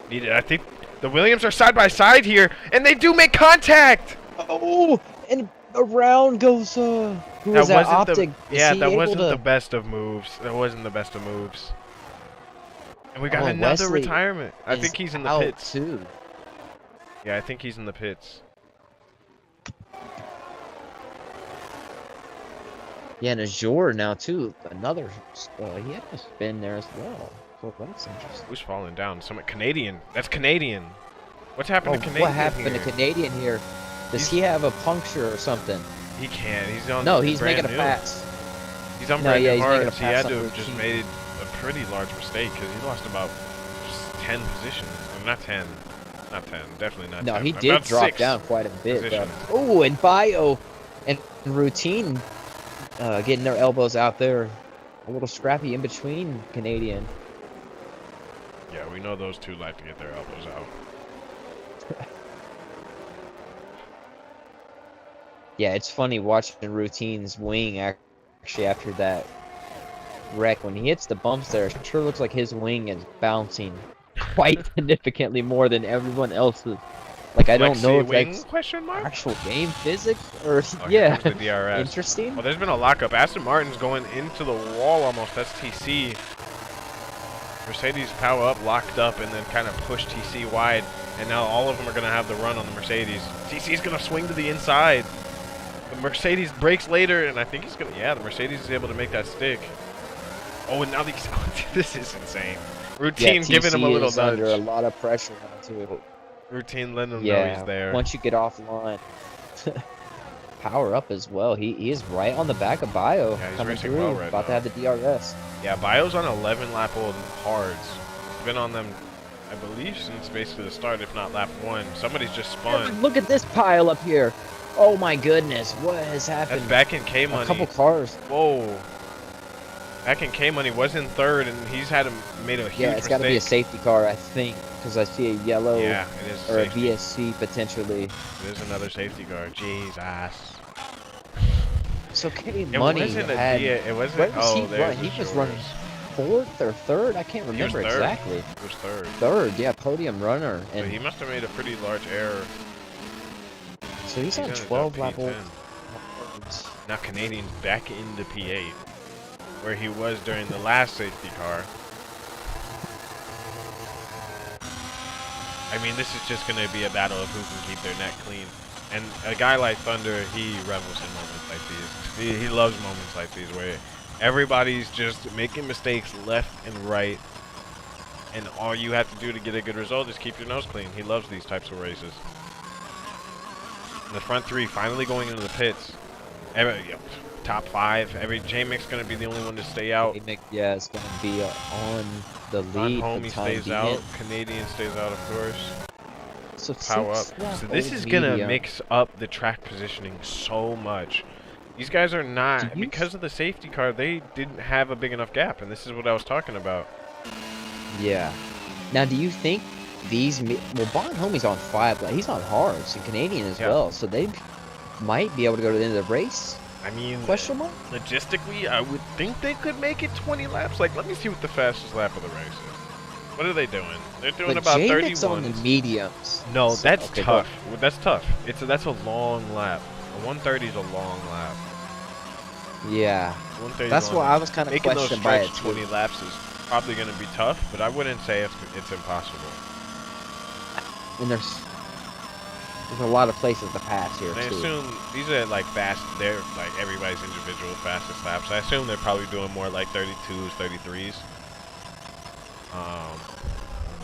need it. I think the Williams are side by side here, and they do make contact.
Oh, and around goes who was that? Optic. Is
yeah,
he
that
able
wasn't
to-
the best of moves. That wasn't the best of moves. And we got
Oh,
another
Wesley
retirement. I
is
think he's in the
out
pits.
too.
Yeah, I think he's in the pits.
Yeah, and Azure now too. Another. He had a spin there as well. So that's interesting.
Who's falling down? Some Canadian. That's Canadian. What's happened
Oh,
to Canadian?
what happened
here?
to Canadian here? Does he have a puncture or something?
He can't. He's on.
No, he's
brand
making a
new.
pass.
He's on
No,
brand
yeah,
new
he's making a
hard. He
pass
had
on
to have just
routine.
made a pretty large mistake because he lost about 10 positions. Not 10. Not 10. Definitely not 10.
No, he
About
did drop
6.
down quite a bit.
positions.
Oh, and Bio and Routine getting their elbows out there. A little scrappy in between Canadian.
Yeah, we know those two like to get their elbows out.
Yeah, it's funny watching Routine's wing actually after that wreck. When he hits the bumps there, it sure looks like his wing is bouncing quite significantly more than everyone else's. Like, I don't know if
wing,
that's
question mark?
actual game physics or
Oh, here
yeah,
comes the DRS.
interesting.
Well, there's been a lockup. Aston Martin's going into the wall almost. That's TC. Mercedes power up, locked up, and then kind of push TC wide. And now all of them are going to have the run on the Mercedes. TC's going to swing to the inside. The Mercedes brakes later, and I think he's going to, yeah, the Mercedes is able to make that stick. Oh, and now these, this is insane. Routine giving him a little nudge.
Under a lot of pressure now, too.
Routine letting him know he's there.
Once you get offline. Power up as well. He is right on the back of Bio.
Yeah, he's
coming
racing
through.
well right
About
now.
to have the DRS.
Yeah, Bio's on 11 lap old hards. He's been on them, I believe, since basically the start, if not lap 1. Somebody's just spun.
Look at this pile up here. Oh my goodness, what has happened?
That's back in K Money.
A couple cars.
Whoa. Back in K Money was in third, and he's made a huge mistake.
Yeah, it's got to be a safety car, I think, because I see a yellow
it is
or a VSC potentially.
It is another safety car. Jesus.
So K Money had.
It wasn't.
Where was
Oh,
he
there's
running?
the
He was
shoulders.
running fourth or third. I can't remember
He was third.
exactly.
He was third.
Third, yeah, podium runner.
So
And
he must have made a pretty large error.
so he's on
in
12
P10.
lap old.
Now Canadian's back into P8, where he was during the last safety car. I mean, this is just going to be a battle of who can keep their neck clean. And a guy like Thunder, he revels in moments like these. He loves moments like these where everybody's just making mistakes left and right. And all you have to do to get a good result is keep your nose clean. He loves these types of races. And the front three finally going into the pits. Top 5. J-Mic's going to be the only one to stay out.
J-Mic, yeah, is going to be on the lead.
Homie stays out. Canadian stays out, of course.
So
Power up. So this is going to mix up the track positioning so much. These guys are not, because of the safety car, they didn't have a big enough gap. And this is what I was talking about.
Yeah. Now, do you think these... Well, Bon Homie's on 5, but he's on hards, and Canadian as well. So they might be able to go to the end of the race.
I mean,
question mark?
Logistically, I would think they could make it 20 laps. Like, let me see what the fastest lap of the race is. What are they doing? They're doing
But
about
J-Mic's
31.
on the mediums.
No,
So-
that's
okay,
tough. That's tough. That's a long lap. A 130 is a long lap.
Yeah.
130
That's
long.
why I was kind of
Making those
questioned by
stretch
it, too.
20 laps is probably going to be tough, but I wouldn't say it's impossible.
And there's a lot of places to pass here,
I
too.
assume these are like they're like everybody's individual fastest laps. I assume they're probably doing more like 32s, 33s.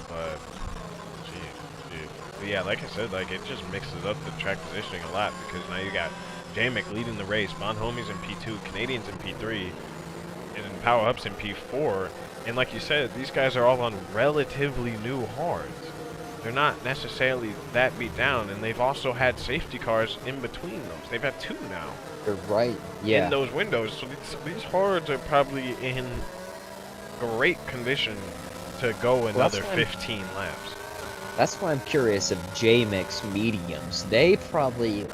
But But yeah, like I said, like it just mixes up the track positioning a lot because now you got J-Mic leading the race, Bon Homie's in P2, Canadians in P3, and then Power Up's in P4. And like you said, these guys are all on relatively new hards. They're not necessarily that beat down, and they've also had safety cars in between those. They've had 2 now.
You're right. Yeah.
In those windows, so these hards are probably in great condition to go another 15 laps.
That's why I'm curious of J-Mix mediums. They probably...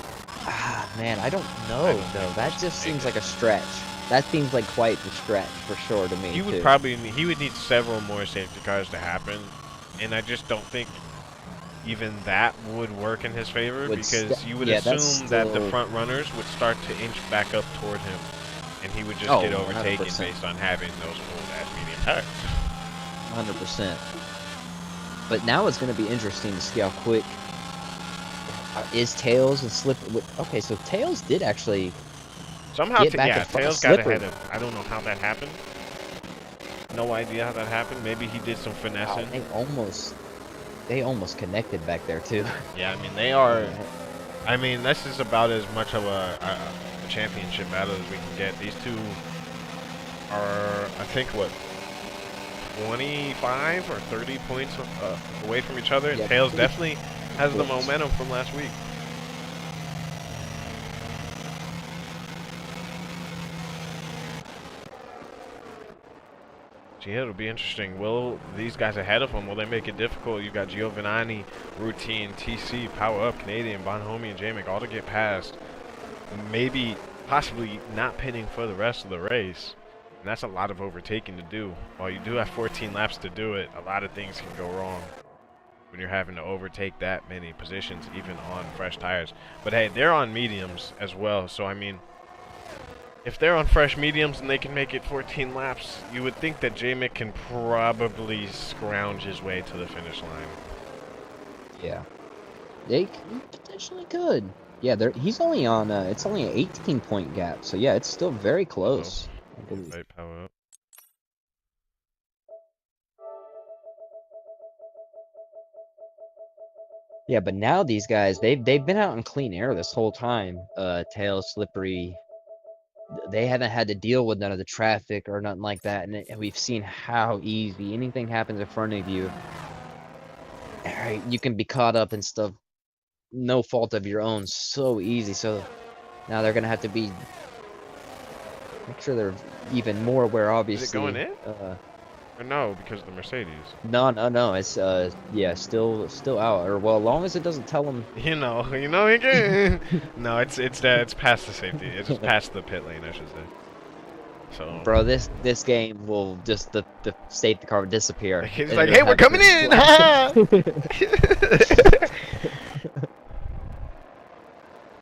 man, I don't know, though. That just seems like a stretch. That seems like quite the stretch, for sure, to me,
He would need several more safety cars to happen, and I just don't think even that would work in his favor because you would assume that the front runners would start to inch back up toward him, and he would just get overtaken
100%.
based on having those old-ass medium tires.
100%. But now it's going to be interesting to see how quick is Tails and Slip. Okay, so Tails did actually
Somehow,
get back in front
Tails
of
got
Slipper.
ahead of. I don't know how that happened. No idea how that happened. Maybe he did some finessing.
They almost connected back there too.
Yeah, I mean they are. I mean this is about as much of a championship battle as we can get. These two are, I think, what, 25 or 30 points away from each other. And
Yeah,
Tails
pretty
definitely has the
close.
momentum from last week. Yeah, it'll be interesting. Will these guys ahead of him, will they make it difficult? You got Giovanni, Routine, TC, Power Up, Canadian, Bon Homie, and J-Mic all to get past. Maybe, possibly not pitting for the rest of the race. And that's a lot of overtaking to do. While you do have 14 laps to do it, a lot of things can go wrong when you're having to overtake that many positions, even on fresh tires. But hey, they're on mediums as well, so I mean, if they're on fresh mediums and they can make it 14 laps, you would think that J-Mick can probably scrounge his way to the finish line.
Yeah. They potentially could. Yeah, he's only on, it's only an 18-point gap. So, yeah, it's still very close. I believe.
Right, power up.
Yeah, but now these guys, they've been out in clean air this whole time. Tails, Slippery, they haven't had to deal with none of the traffic or nothing like that, and we've seen how easy anything happens in front of you. You can be caught up in stuff, no fault of your own, so easy. So now they're gonna have to make sure they're even more aware. Obviously,
Is it going in? Or no, because of the Mercedes.
No. It's yeah, still out. Or well, as long as it doesn't tell them.
You know again. No, it's past the safety. It's just past the pit lane, I should say. So.
Bro, this game will just the safety car will disappear.
It's like, hey, we're coming in.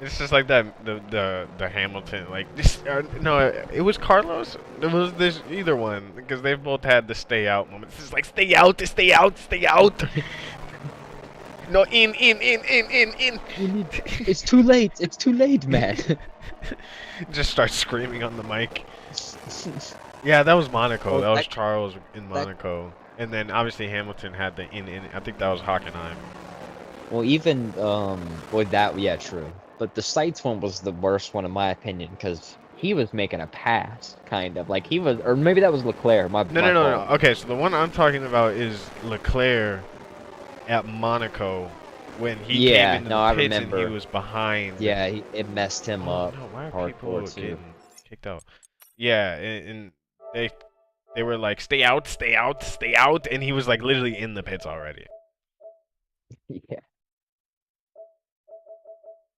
It's just like that the Hamilton, like this. No, it was Carlos. It was this either one, because they've both had the stay out moments. It's like stay out. No, in.
It's too late, man.
Just start screaming on the mic. Yeah, that was Monaco. That was Charles in Monaco, and then obviously Hamilton had the in. I think that was Hockenheim.
Well, even with that, yeah, true. But the Sights one was the worst one in my opinion, because he was making a pass, kind of like he was, or maybe that was Leclerc.
No. Okay, so the one I'm talking about is Leclerc at Monaco when he came into the pits and he was behind.
Yeah, it messed him up.
No, why are people getting kicked out? Yeah, and they were like, stay out, and he was like literally in the pits already.
Yeah.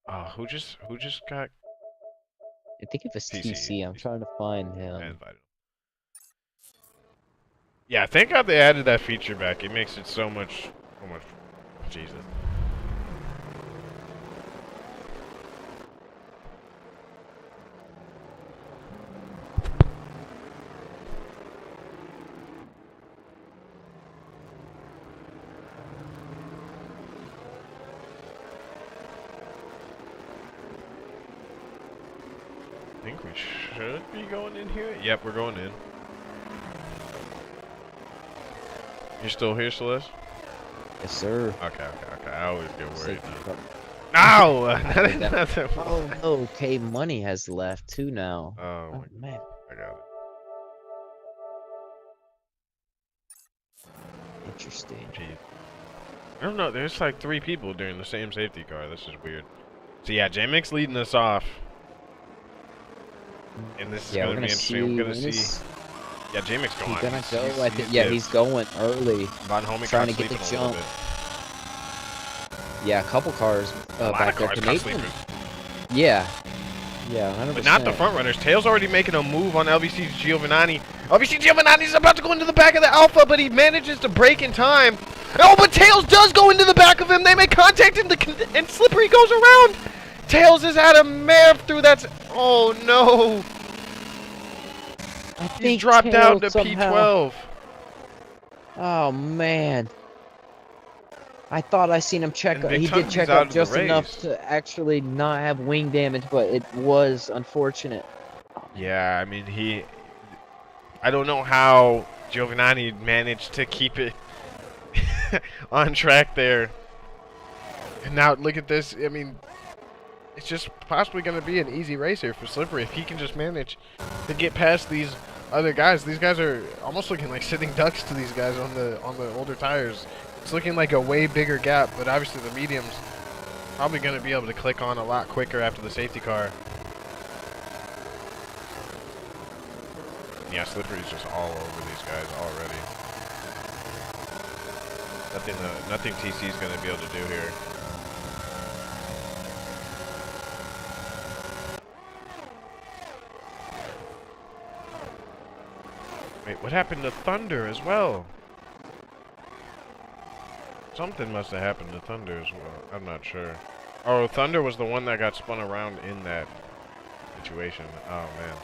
Oh, who just got?
I think it was TC. I'm trying to find him.
Yeah, thank God they added that feature back. It makes it so much. Jesus. I think we should be going in here. Yep, we're going in. You still here, Celeste?
Yes, sir.
Okay. I always get worried. No!
Oh, no. Okay, Money has left too now.
Oh,
man.
I got it.
Interesting.
Jeez. I don't know. There's like 3 people during the same safety car. This is weird. So yeah, J-Mick's leading us off. And this is going to be interesting. We're going to see. Yeah, J-Mick's going.
He's going to go. I think. Yeah, he's going early.
Von Homing
trying to get the jump. Yeah, a couple cars back there. Yeah. Yeah, 100%.
But not the front runners. Tails already making a move on LBC's Giovanni. LBC Giovanni's about to go into the back of the Alpha, but he manages to break in time. Oh, but Tails does go into the back of him. They make contact, and Slippery goes around. Tails has had a mare through that. Oh no!
I think
he's dropped down to
somehow.
P12.
Oh man! I thought I seen him check. He did check
up
up just enough to actually not have wing damage, but it was unfortunate.
Yeah, I mean I don't know how Giovanni managed to keep it on track there. And now look at this. I mean, it's just possibly going to be an easy race here for Slippery if he can just manage to get past these other guys. These guys are almost looking like sitting ducks to these guys on the older tires. It's looking like a way bigger gap, but obviously the medium's probably going to be able to click on a lot quicker after the safety car. Yeah, Slippery's just all over these guys already. Nothing TC's going to be able to do here. Wait, what happened to Thunder as well? Something must have happened to Thunder as well. I'm not sure. Oh, Thunder was the one that got spun around in that situation. Oh, man.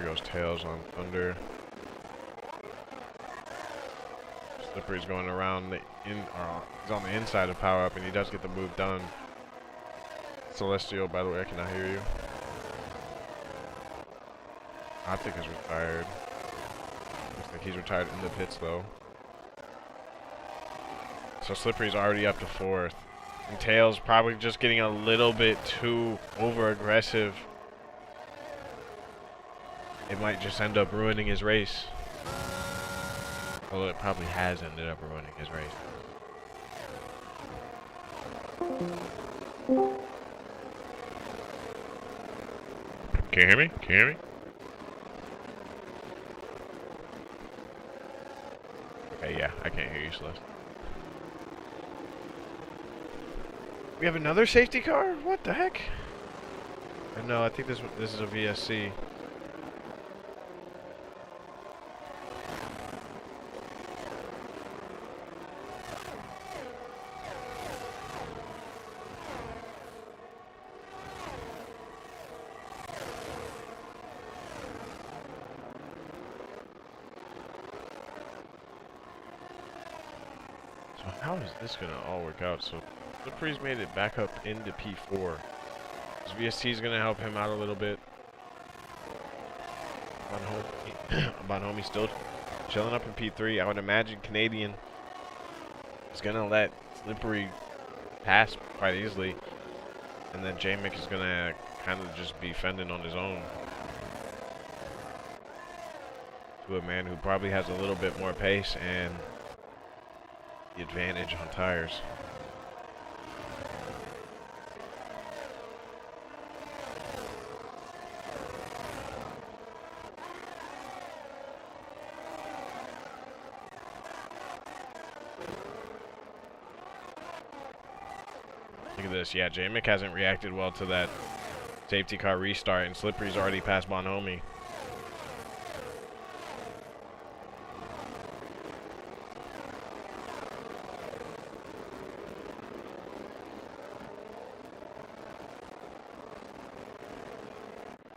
Here goes Tails on Thunder. Slippery's going around he's on the inside of Power Up, and he does get the move done. Celestial, by the way, I cannot hear you. I think he's retired. Looks like he's retired in the pits though. So Slippery's already up to 4th. And Tails probably just getting a little bit too over-aggressive. It might just end up ruining his race. Although it probably has ended up ruining his race. Can you hear me? Can you hear me? Okay, yeah, I can't hear you, Celeste. We have another safety car? What the heck? No, I think this is a VSC. So how is this gonna all work out? So Slippery's made it back up into P4. This VST is gonna help him out a little bit. Bonhomie still chilling up in P3. I would imagine Canadian is gonna let Slippery pass quite easily, and then J-Mick is gonna kind of just be fending on his own to a man who probably has a little bit more pace and the advantage on tires. Look at this. Yeah, J-Mick hasn't reacted well to that safety car restart, and Slippery's already passed Bonhomie.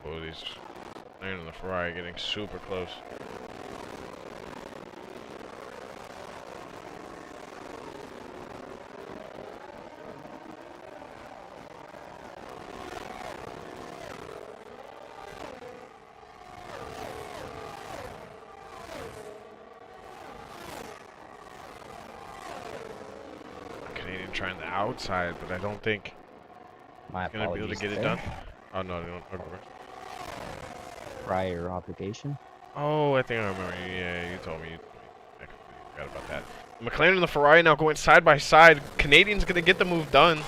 Oh, these Iron and the Ferrari getting super close. Canadian trying the outside, but I don't think he's going to be able to get it done. Oh, no, no, no.
Prior obligation.
Oh, I think I remember. Yeah, you told me. I forgot about that. McLaren and the Ferrari now going side by side. Canadian's going to get the move done.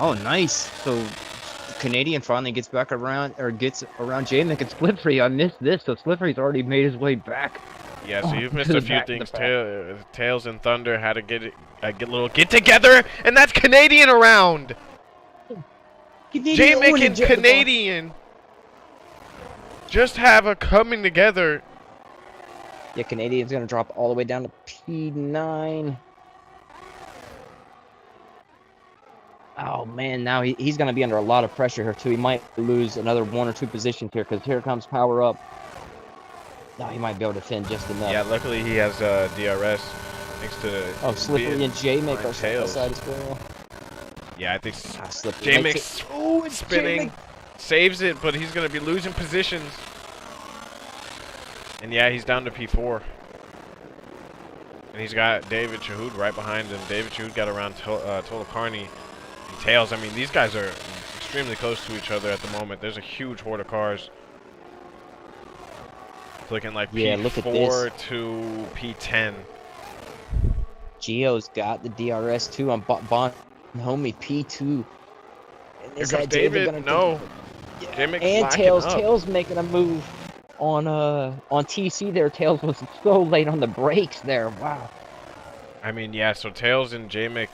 Oh, nice. So the Canadian finally gets back around, or gets around J-Mick and Slippery. I missed this, so Slippery's already made his way back.
Yeah, so you've missed a few things. Tails and Thunder had to get a little get together, and that's Canadian around. J-Mick and Canadian just have a coming together.
Yeah, Canadian's gonna drop all the way down to P9. Oh man, now he's gonna be under a lot of pressure here too. He might lose another 1 or 2 positions here because here comes Power Up. No, he might be able to defend just enough.
Yeah, luckily he has DRS thanks to
Slippery and J-Mick are side as well.
Yeah, I think J-Mick's spinning, saves it, but he's going to be losing positions. And yeah, he's down to P4. And he's got David Chahoud right behind him. David Chahoud got around Total Carney and Tails. I mean, these guys are extremely close to each other at the moment. There's a huge horde of cars. It's looking like P4 to P10.
Gio's got the DRS too on Bonhomie P2. And
is that David gonna no.
Yeah. And Tails making a move on TC there. Tails was so late on the brakes there. Wow.
I mean, yeah, so Tails and J-Mick,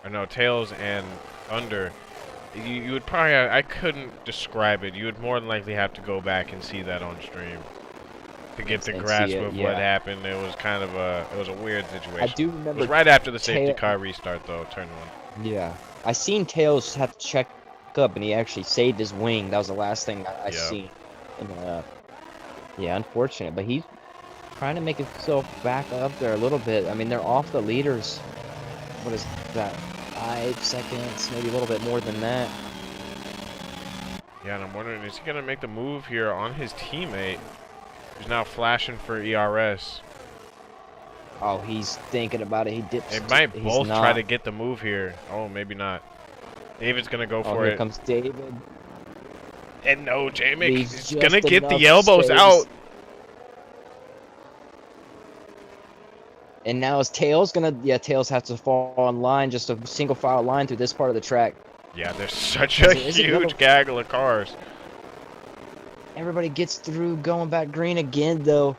or no, Tails and Thunder, you would probably, I couldn't describe it. You would more than likely have to go back and see that on stream to get the grasp of what happened. It was kind of it was a weird situation.
I do remember.
It was right after the safety car restart, though, turn 1.
Yeah. I seen Tails have to check up, and he actually saved his wing. That was the last thing I seen. And yeah, unfortunate, but he's trying to make himself back up there a little bit. I mean, they're off the leaders. What is that? 5 seconds, maybe a little bit more than that.
Yeah, and I'm wondering, is he going to make the move here on his teammate, who's now flashing for ERS?
Oh, he's thinking about it. He dips.
They might
He's
both
not.
try to get the move here. Oh, maybe not. David's going to go for
Here
it.
comes David.
And no, J-Mick
Leaves
is
just
going to get
enough
the elbows
space.
out.
And now his Tails gonna, Tails has to fall in line, just a single file line through this part of the track.
Yeah, there's such a huge gaggle of cars.
Everybody gets through, going back green again, though.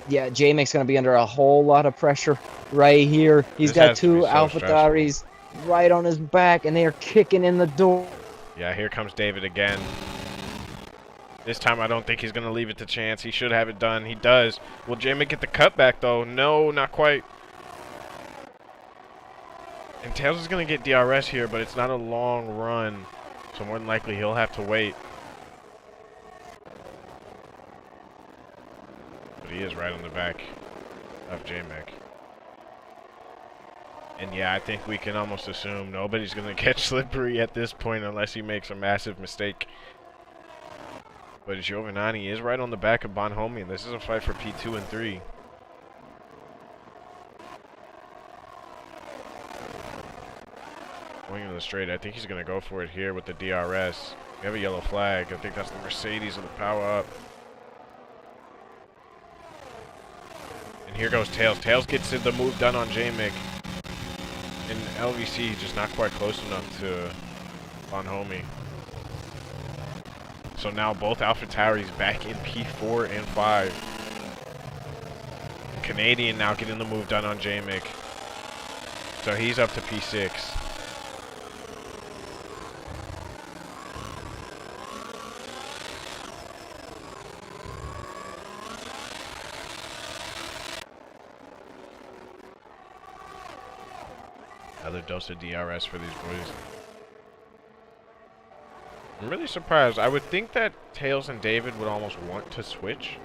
Yeah, J-Mick's gonna be under a whole lot of pressure right here. He's got 2 AlphaTauris right on his back, and they are kicking in the door.
Yeah, here comes David again. This time I don't think he's going to leave it to chance. He should have it done. He does. Will J-Mick get the cutback, though? No, not quite. And Tails is going to get DRS here, but it's not a long run. So more than likely he'll have to wait. But he is right on the back of J-Mick. And yeah, I think we can almost assume nobody's going to catch Slippery at this point unless he makes a massive mistake. But Giovanni is right on the back of Bonhomme, and this is a fight for P2 and 3. Going into the straight, I think he's going to go for it here with the DRS. We have a yellow flag. I think that's the Mercedes of the power up. And here goes Tails. Tails gets the move done on J-Mick. And LVC just not quite close enough to Bonhomme. So now both AlphaTauris back in P4 and 5. Canadian now getting the move done on J-Mick. So he's up to P6. Another dose of DRS for these boys. I'm really surprised. I would think that Tails and David would almost want to switch.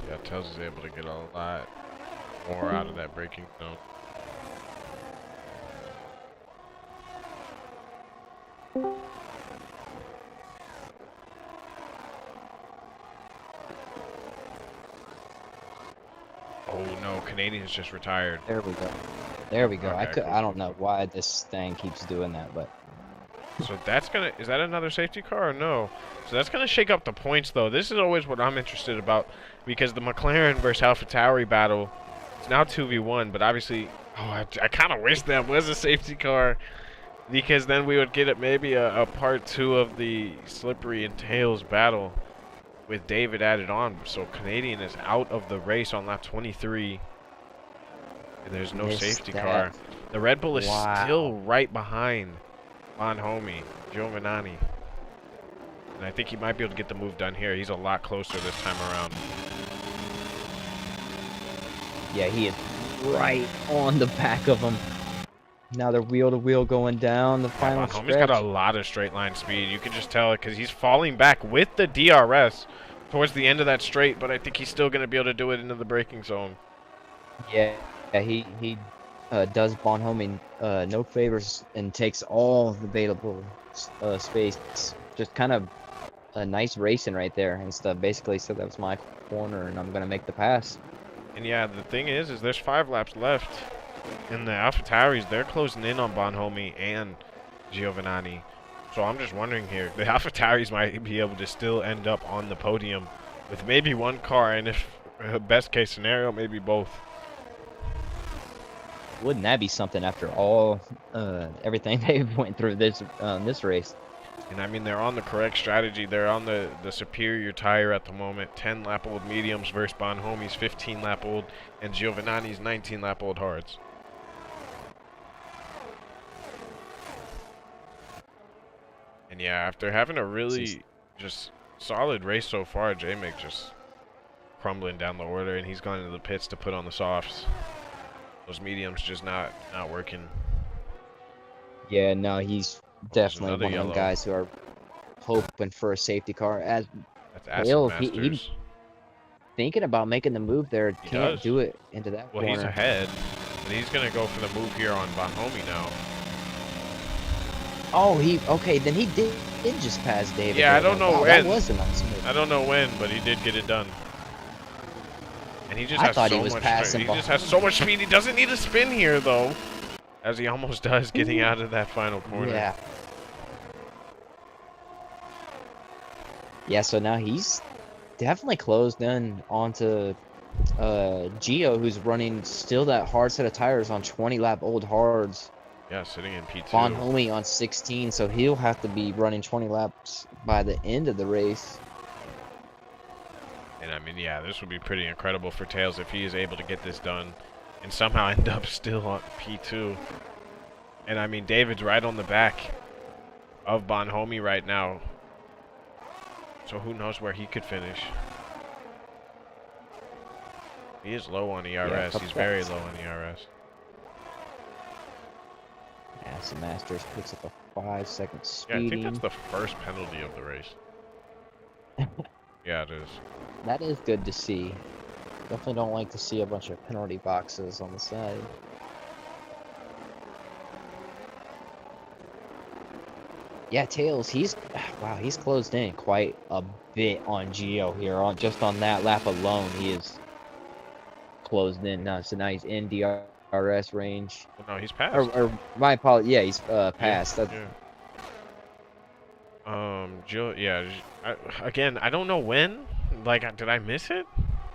Yeah, Tails is able to get a lot more out of that braking zone. Oh no, Canadian's just retired.
There we go. There we go.
Okay,
I don't know why this thing keeps doing that, but
So that's gonna, is that another safety car or no? So that's gonna shake up the points though. This is always what I'm interested about, because the McLaren versus AlphaTauri battle, it's now 2v1, but obviously, oh, I kind of wish that was a safety car, because then we would get it maybe a part 2 of the Slippery and Tails battle with David added on. So Canadian is out of the race on lap 23. And there's no safety car. The Red Bull is still right behind Bonhomme, Giovanni. And I think he might be able to get the move done here. He's a lot closer this time around.
yeah, he is right on the back of him. Now they're wheel to wheel going down the final stretch.
Bonhomme's got a lot of straight line speed. You can just tell it because he's falling back with the DRS towards the end of that straight, but I think he's still going to be able to do it into the braking zone.
Yeah, he does Bonhomme no favors and takes all the available space. Just kind of a nice racing right there and stuff. Basically, so that was my corner, and I'm going to make the pass.
And yeah, the thing is there's 5 laps left. And the AlphaTauris, they're closing in on Bonhomme and Giovanni. So I'm just wondering here, the AlphaTauris might be able to still end up on the podium with maybe one car, and if best case scenario, maybe both.
Wouldn't that be something after all everything they went through this race?
And I mean, they're on the correct strategy. They're on the superior tire at the moment. 10 lap old mediums versus Bonhomme's 15 lap old and Giovanni's 19 lap old hards. And And yeah, after having a really just solid race so far, J-Mick just crumbling down the order, and he's gone into the pits to put on the softs. Those mediums just not working.
Yeah, no, he's definitely
another
one of them
yellow.
guys who are hoping for a safety car. As
That's Acid
Hale,
Masters.
he thinking about making the move there.
He
Can't
does.
do it into that
Well,
corner.
he's ahead, but he's gonna go for the move here on Bonhomme now.
Oh, okay. Then he did just pass David.
Yeah, I
there.
don't know
Wow,
when.
That was a nice move.
I don't know when, but he did get it done. And he just
I
has
thought
so
he was
much.
passing
He just has so much speed. He doesn't need a spin here, though, as he almost does getting out of that final corner.
Yeah. Yeah. So now he's definitely closed in onto Gio, who's running still that hard set of tires on 20-lap old hards.
Yeah, sitting in P2.
Bonhomme on 16, so he'll have to be running 20 laps by the end of the race.
And I mean, yeah, this would be pretty incredible for Tails if he is able to get this done and somehow end up still on P2. And I mean, David's right on the back of Bonhomme right now. So who knows where he could finish. He is low on ERS.
Yeah,
he's very low on ERS.
Acid Masters picks up a 5-second
Yeah, I think
speeding.
that's the first penalty of the race. Yeah, it is.
That is good to see. Definitely don't like to see a bunch of penalty boxes on the side. Yeah, Tails, he's closed in quite a bit on Gio here. Just on that lap alone, he is closed in now. So now he's in DRS range.
Well, no, he's passed.
Or my apologies. Yeah, he's passed.
Yeah. Jill. Yeah. Again, I don't know when. Like, did I miss it,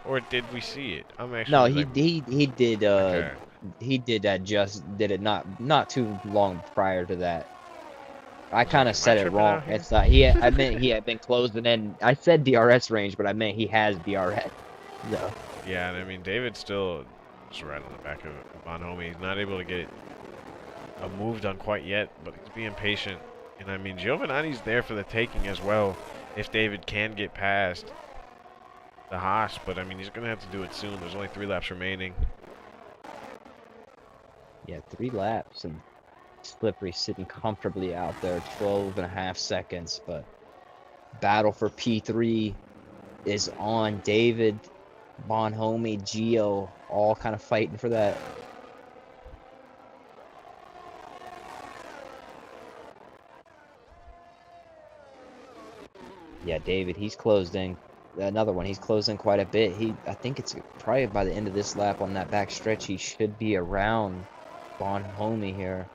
or did we see it? I'm actually.
No,
like,
he did.
Okay.
He did that. Did it not too long prior to that. I kind of said it wrong. It's not. I meant he had been closing in. I said DRS range, but I meant he has DRS. So.
Yeah, and I mean, David's still just right on the back of Bonhomme. He's not able to get a move done quite yet, but he's being patient. And I mean, Giovanni's there for the taking as well, if David can get past the Haas. But I mean, he's gonna have to do it soon. There's only 3 laps remaining.
Yeah, 3 laps and Slippery sitting comfortably out there, 12.5 seconds. But battle for P3 is on. David, Bonhomme, Gio, all kind of fighting for that. Yeah, David, he's closed in. Another one, he's closed in quite a bit. I think it's probably by the end of this lap on that back stretch, he should be around Bonhomme here.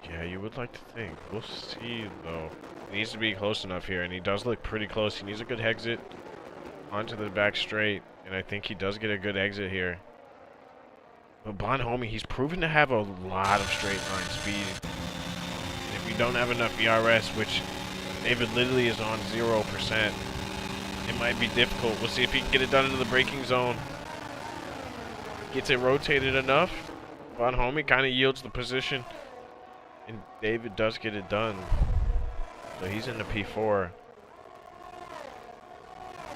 Yeah, you would like to think. We'll see, though. He needs to be close enough here, and he does look pretty close. He needs a good exit onto the back straight, and I think he does get a good exit here. But Bonhomme, he's proven to have a lot of straight line speed. And if you don't have enough ERS, which David literally is on 0%, it might be difficult. We'll see if he can get it done into the braking zone. Gets it rotated enough. Bonhomme kind of yields the position. And David does get it done. So he's in the P4.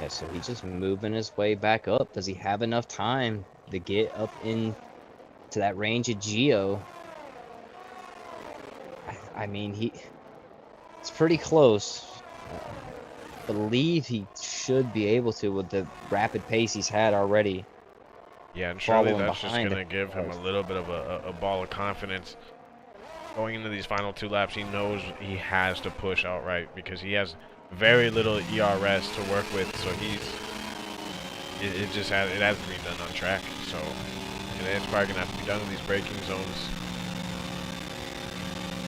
Yeah, so he's just moving his way back up. Does he have enough time to get up into that range of Gio? I mean, it's pretty close. I believe he should be able to with the rapid pace he's had already.
Yeah, and surely that's just going to give him a little bit of a ball of confidence. Going into these final 2 laps, he knows he has to push outright because he has very little ERS to work with. So it hasn't been done on track. So it's probably gonna have to be done in these braking zones.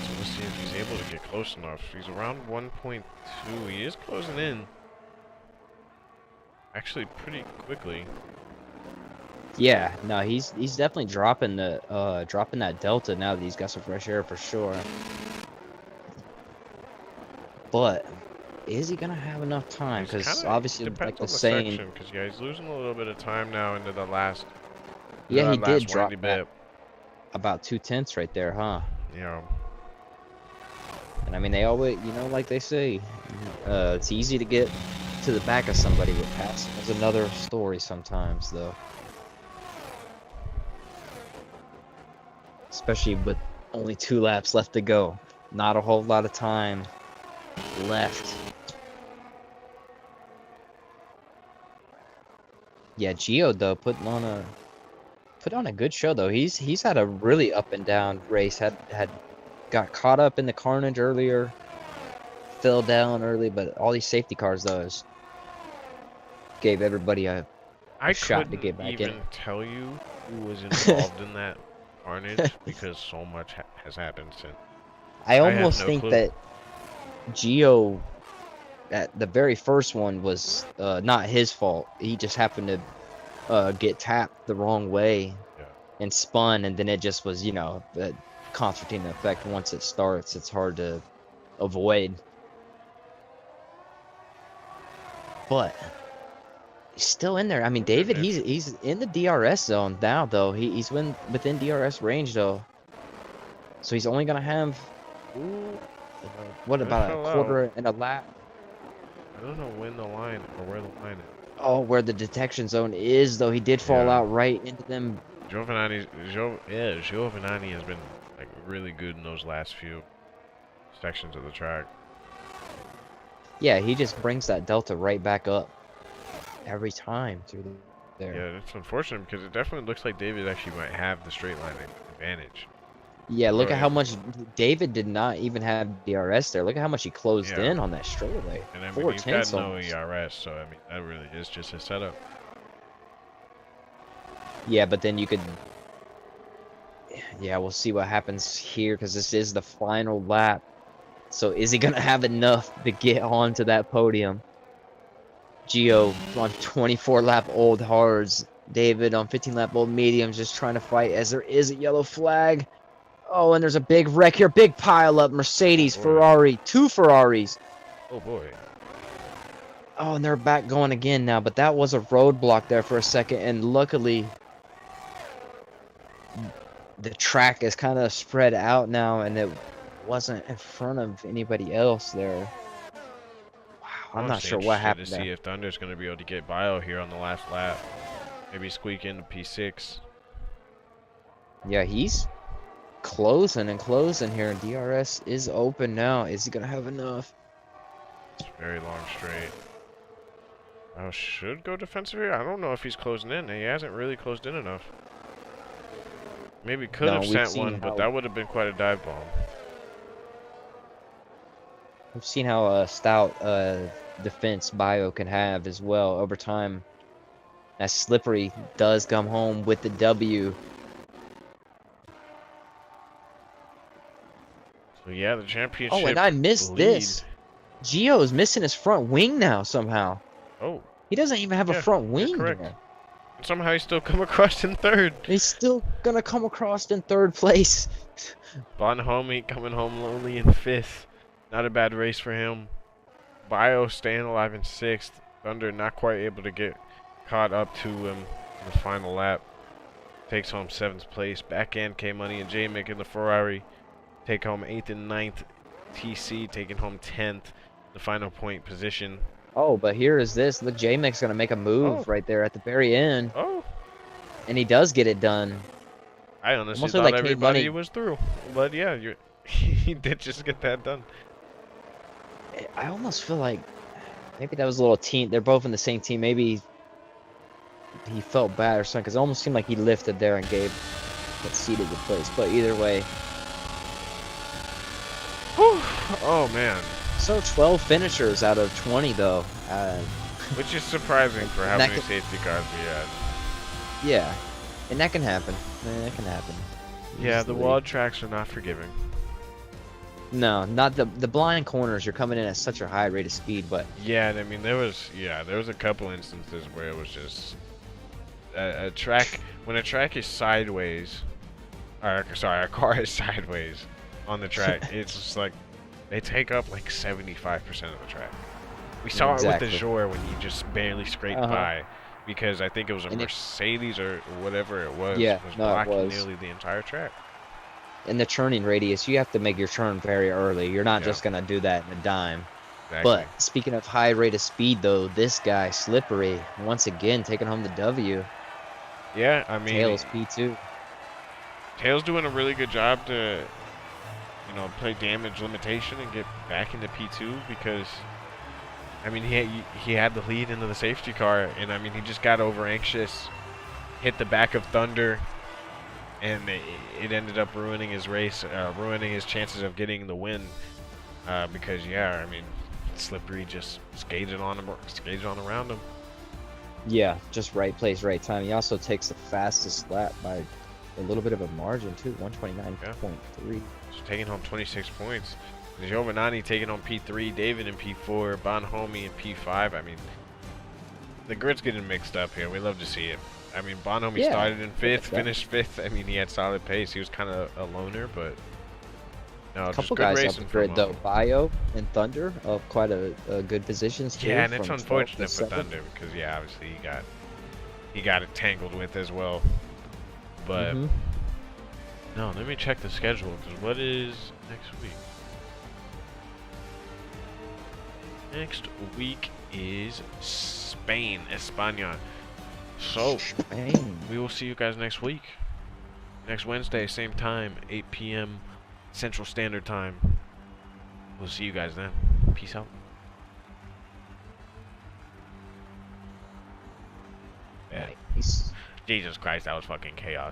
So we'll see if he's able to get close enough. He's around 1.2. He is closing in. Actually, pretty quickly.
Yeah, no, he's definitely dropping that delta now that he's got some fresh air for sure. But is he gonna have enough time? Because obviously, like the saying,
because yeah, he's losing a little bit of time now into the last.
Yeah, he did drop that. about 2/10 right there, huh?
Yeah.
And I mean, they always, like they say, it's easy to get to the back of somebody with passing. There's another story sometimes, though. Especially with only 2 laps left to go. Not a whole lot of time left. Yeah, Gio though put on a good show though. He's had a really up and down race. Got caught up in the carnage earlier, fell down early, but all these safety cars though gave everybody a shot to get back in.
I couldn't even tell you who was involved in that carnage because so much has happened since.
I
have
almost
no
think
clue.
that Gio at the very first one was not his fault. He just happened to get tapped the wrong way and spun, and then it just was, the concertina effect. Once it starts, it's hard to avoid. But he's still in there. I mean, David, he's in the DRS zone now, though. He's within DRS range, though. So he's only gonna have what, about a quarter and a lap?
I don't know when the line or where the line is.
Oh, where the detection zone is, though. He did fall out right into them.
Giovanni has been like really good in those last few sections of the track.
Yeah, he just brings that delta right back up every time through there.
Yeah, it's unfortunate because it definitely looks like David actually might have the straight line advantage.
Yeah, look at how much David did not even have DRS there. Look at how much he closed in on that straightaway.
And I mean, he's got no ERS, so I mean, that really is just his setup.
Yeah, but then you could... Yeah, we'll see what happens here, because this is the final lap. So is he going to have enough to get onto that podium? Gio on 24-lap old hards. David on 15-lap old mediums just trying to fight as there is a yellow flag. Oh, and there's a big wreck here. Big pile up. Mercedes, Ferrari. 2 Ferraris.
Oh, boy.
Oh, and they're back going again now. But that was a roadblock there for a second. And luckily, the track is kind of spread out now. And it wasn't in front of anybody else there. Wow, I'm not sure what happened
to see if Thunder's going to be able to get Bio here on the last lap. Maybe squeak into P6.
Yeah, he's closing and closing here. DRS is open now. Is he gonna have enough?
It's a very long straight. I should go defensive here. I don't know if he's closing in. He hasn't really closed in enough. Maybe could have sent one, but that would have been quite a dive bomb.
We've seen how stout defense Bio can have as well over time. As Slippery does come home with the W.
So yeah, the championship.
Oh, and I missed this. Gio's missing his front wing now somehow.
Oh.
He doesn't even have a front wing.
Correct. Somehow he's still come across in third.
He's still gonna come across in third place.
Bonhomie coming home lonely in 5th. Not a bad race for him. Bio staying alive in 6th. Thunder not quite able to get caught up to him in the final lap. Takes home 7th place. Back end K-Money and J-Mick in the Ferrari. Take home 8th and 9th. TC taking home 10th. The final point position.
Oh, but here is this. Look, J-Mick's going to make a move right there at the very end.
Oh.
And he does get it done.
I honestly thought everybody was through. But yeah, he did just get that done.
I almost feel like maybe that was a little team. They're both in the same team. Maybe he felt bad or something. Because it almost seemed like he lifted there and ceded the place. But either way.
Whew. Oh, man.
So 12 finishers out of 20, though.
Which is surprising for how many safety cars we had.
Yeah. And that can happen. That can happen.
Yeah, the walled tracks are not forgiving.
No, not the blind corners. You're coming in at such a high rate of speed, but...
Yeah, I mean, there was a couple instances where it was just... a track... When a track is sideways... a car is sideways on the track, it's just like... They take up like 75% of the track. We saw it with the Jor when you just barely scraped by. because I think it was a
And
Mercedes or whatever it was
yeah, no, it
blocking
was.
nearly the entire track.
In the turning radius, you have to make your turn very early. You're not
Yeah,
just gonna do that in a dime.
exactly.
But speaking of high rate of speed, though, this guy Slippery once again taking home the W.
Yeah, I mean,
Tails P2.
Tails doing a really good job to, play damage limitation and get back into P2 because, I mean, he had the lead into the safety car, and I mean, he just got over anxious, hit the back of Thunder, and it ended up ruining his race, ruining his chances of getting the win. Because yeah, I mean, Slippery just skated on around him.
Yeah, just right place, right time. He also takes the fastest lap by a little bit of a margin too, 129.3.
So taking home 26 points. Giovanni taking home P3, David in P4, Bonhomme in P5. I mean, the grid's getting mixed up here. We love to see it. I mean, Bonhomme started in 5th, finished 5th. I mean, he had solid pace. He was kind of a loner, but no,
A
just
couple
good
guys
racing
up the grid
from
though. Bio and Thunder of quite a good positions too.
yeah, and it's
from 12 to
unfortunate for
7.
Thunder because yeah, obviously he got it tangled with as well. But no, let me check the schedule because what is next week? Next week is Spain, España. So we will see you guys next week. Next Wednesday, same time, 8 p.m. Central Standard Time. We'll see you guys then. Peace out. Yeah.
Nice.
Jesus Christ, that was fucking chaos.